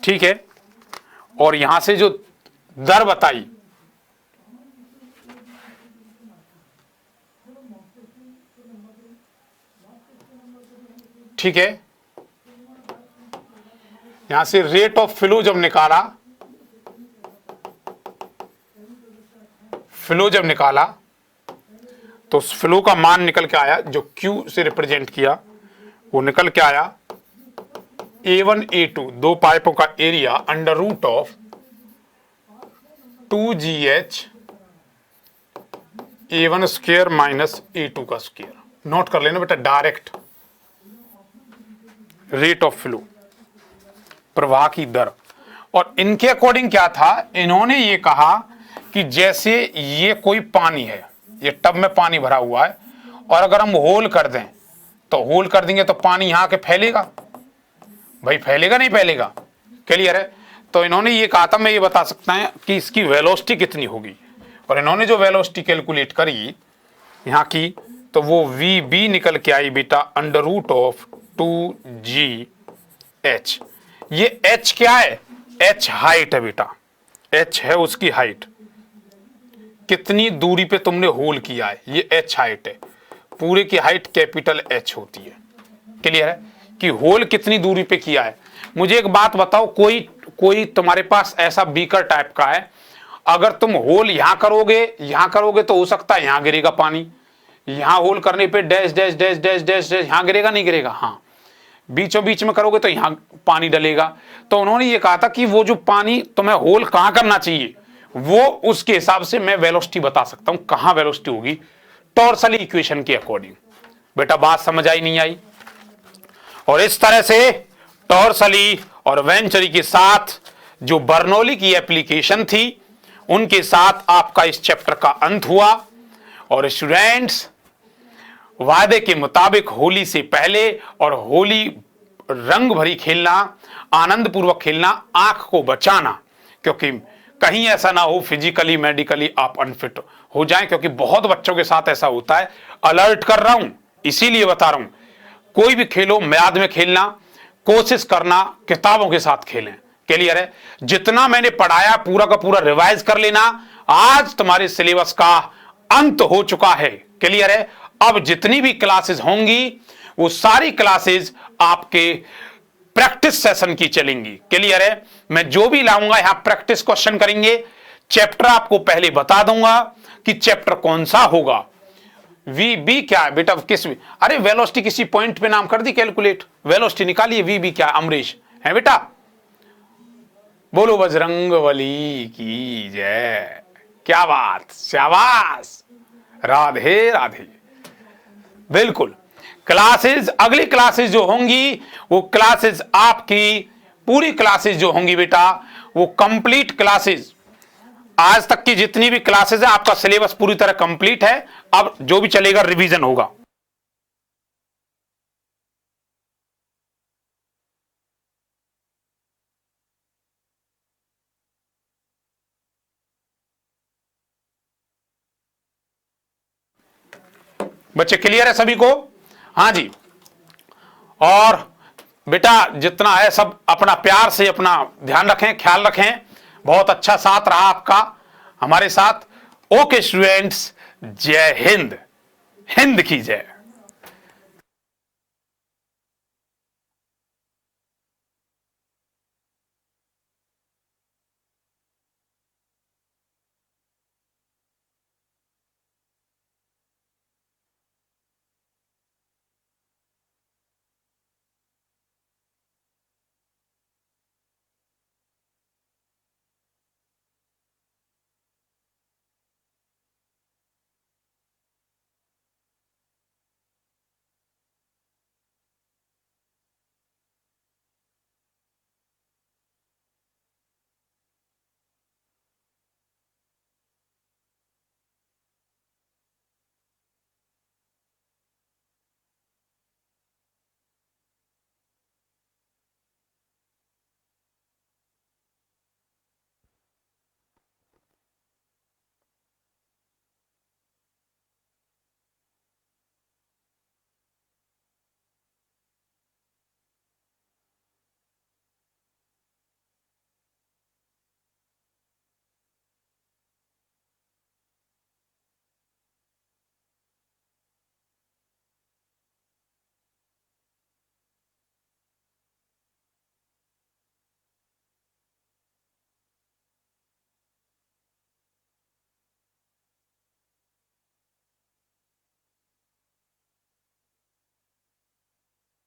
ठीक है, और यहां से जो दर बताई, ठीक है, यहां से रेट ऑफ फ्लो जब निकाला, फ्लो जब निकाला तो उस फ्लो का मान निकल के आया, जो Q से रिप्रेजेंट किया वो निकल के आया A1 A2, दो पाइपों का area under root of 2GH A1 square minus A2 का स्क्वायर। नोट कर लेना बेटा, डायरेक्ट रेट ऑफ फ्लो, प्रवाह की दर। और इनके अकॉर्डिंग क्या था, इन्होंने ये कहा कि जैसे ये कोई पानी है, ये टब में पानी भरा हुआ है, और अगर हम होल कर दें तो होल कर देंगे तो पानी यहां के फैलेगा भाई, फैलेगा नहीं फैलेगा, क्लियर है? तो इन्होंने ये कहा था मैं ये बता सकता है कि इसकी वेलोसिटी कितनी होगी, और इन्होंने जो वेलोसिटी कैलकुलेट करी यहां की तो वो VB निकल के आई बेटा अंडर रूट ऑफ 2GH। ये H क्या है? H हाइट है बेटा, H है उसकी हाइट, कितनी दूरी पे तुमने होल किया है, ये H हाइट है। पूरे की हाइट कैपिटल H होती है, क्लियर है? कि होल कितनी दूरी पे किया है। मुझे एक बात बताओ, कोई तुम्हारे पास ऐसा बीकर टाइप का है, अगर तुम होल यहां करोगे तो हो सकता है यहां गिरेगा पानी, यहां होल करने पे dash dash dash dash dash dash यहां गिरेगा नहीं गिरेगा? हाँ। बीचों बीच में करोगे तो यहां पानी डलेगा। तो उन्होंने ये कहा था कि वो जो पानी तुम्हें होल कहां करना चाहिए, वो उसके हिसाब से मैं वेलोसिटी बता सकता हूं, कहां वेलोसिटी होगी, टॉर्सली इक्वेशन के अकॉर्डिंग। बेटा बात समझ आई नहीं आई? और इस तरह से टॉर्सली और वेंचुरी के साथ जो बर्नौली की एप्लीकेशन थी, उनके साथ आपका इस चैप्टर का अंत हुआ। और स्टूडेंट्स वादे के मुताबिक होली से पहले और होली रंग भरी खेलना, आनंद पूर्वक खेलना, आंख को बचाना, क्योंकि कहीं ऐसा ना हो फिजिकली मेडिकली आप अनफिट हो जाएं, क्योंकि बहुत बच्चों के साथ ऐसा होता है। अलर्ट कर रहा हूं, इसीलिए बता रहा हूं, कोई भी खेलो म्याद में खेलना, कोशिश करना किताबों के साथ खेलें। क्लियर है? जितना मैंने पढ़ाया पूरा का पूरा रिवाइज कर लेना। आज तुम्हारे सिलेबस का अंत हो चुका है। क्लियर है? अब जितनी भी क्लासेस होंगी वो सारी क्लासेस आपके प्रैक्टिस सेशन की चलेंगी। क्लियर है? मैं जो भी लाऊंगा यहां प्रैक्टिस क्वेश्चन करेंगे। चैप्टर आपको पहले बता दूंगा कि चैप्टर कौन सा होगा। वी बी क्या है बेटा? किस अरे वेलोसिटी किसी पॉइंट पे नाम कर दी, कैलकुलेट वेलोसिटी निकालिए। वी बी क्या? अमरीश है बेटा। बोलो बजरंगबली की जय। क्या बात, शाबाश, राधे राधे। बिल्कुल, क्लासेस अगली क्लासेस जो होंगी वो क्लासेस आपकी पूरी क्लासेस जो होंगी बेटा वो कंप्लीट क्लासेस, आज तक की जितनी भी क्लासेस है आपका सिलेबस पूरी तरह कंप्लीट है। अब जो भी चलेगा रिवीजन होगा। बच्चे क्लियर है सभी को? हाँ जी। और बेटा जितना है सब अपना प्यार से अपना ध्यान रखें, ख्याल रखें। बहुत अच्छा साथ रहा आपका हमारे साथ। ओके स्टूडेंट्स, जय हिंद। हिंद की जय।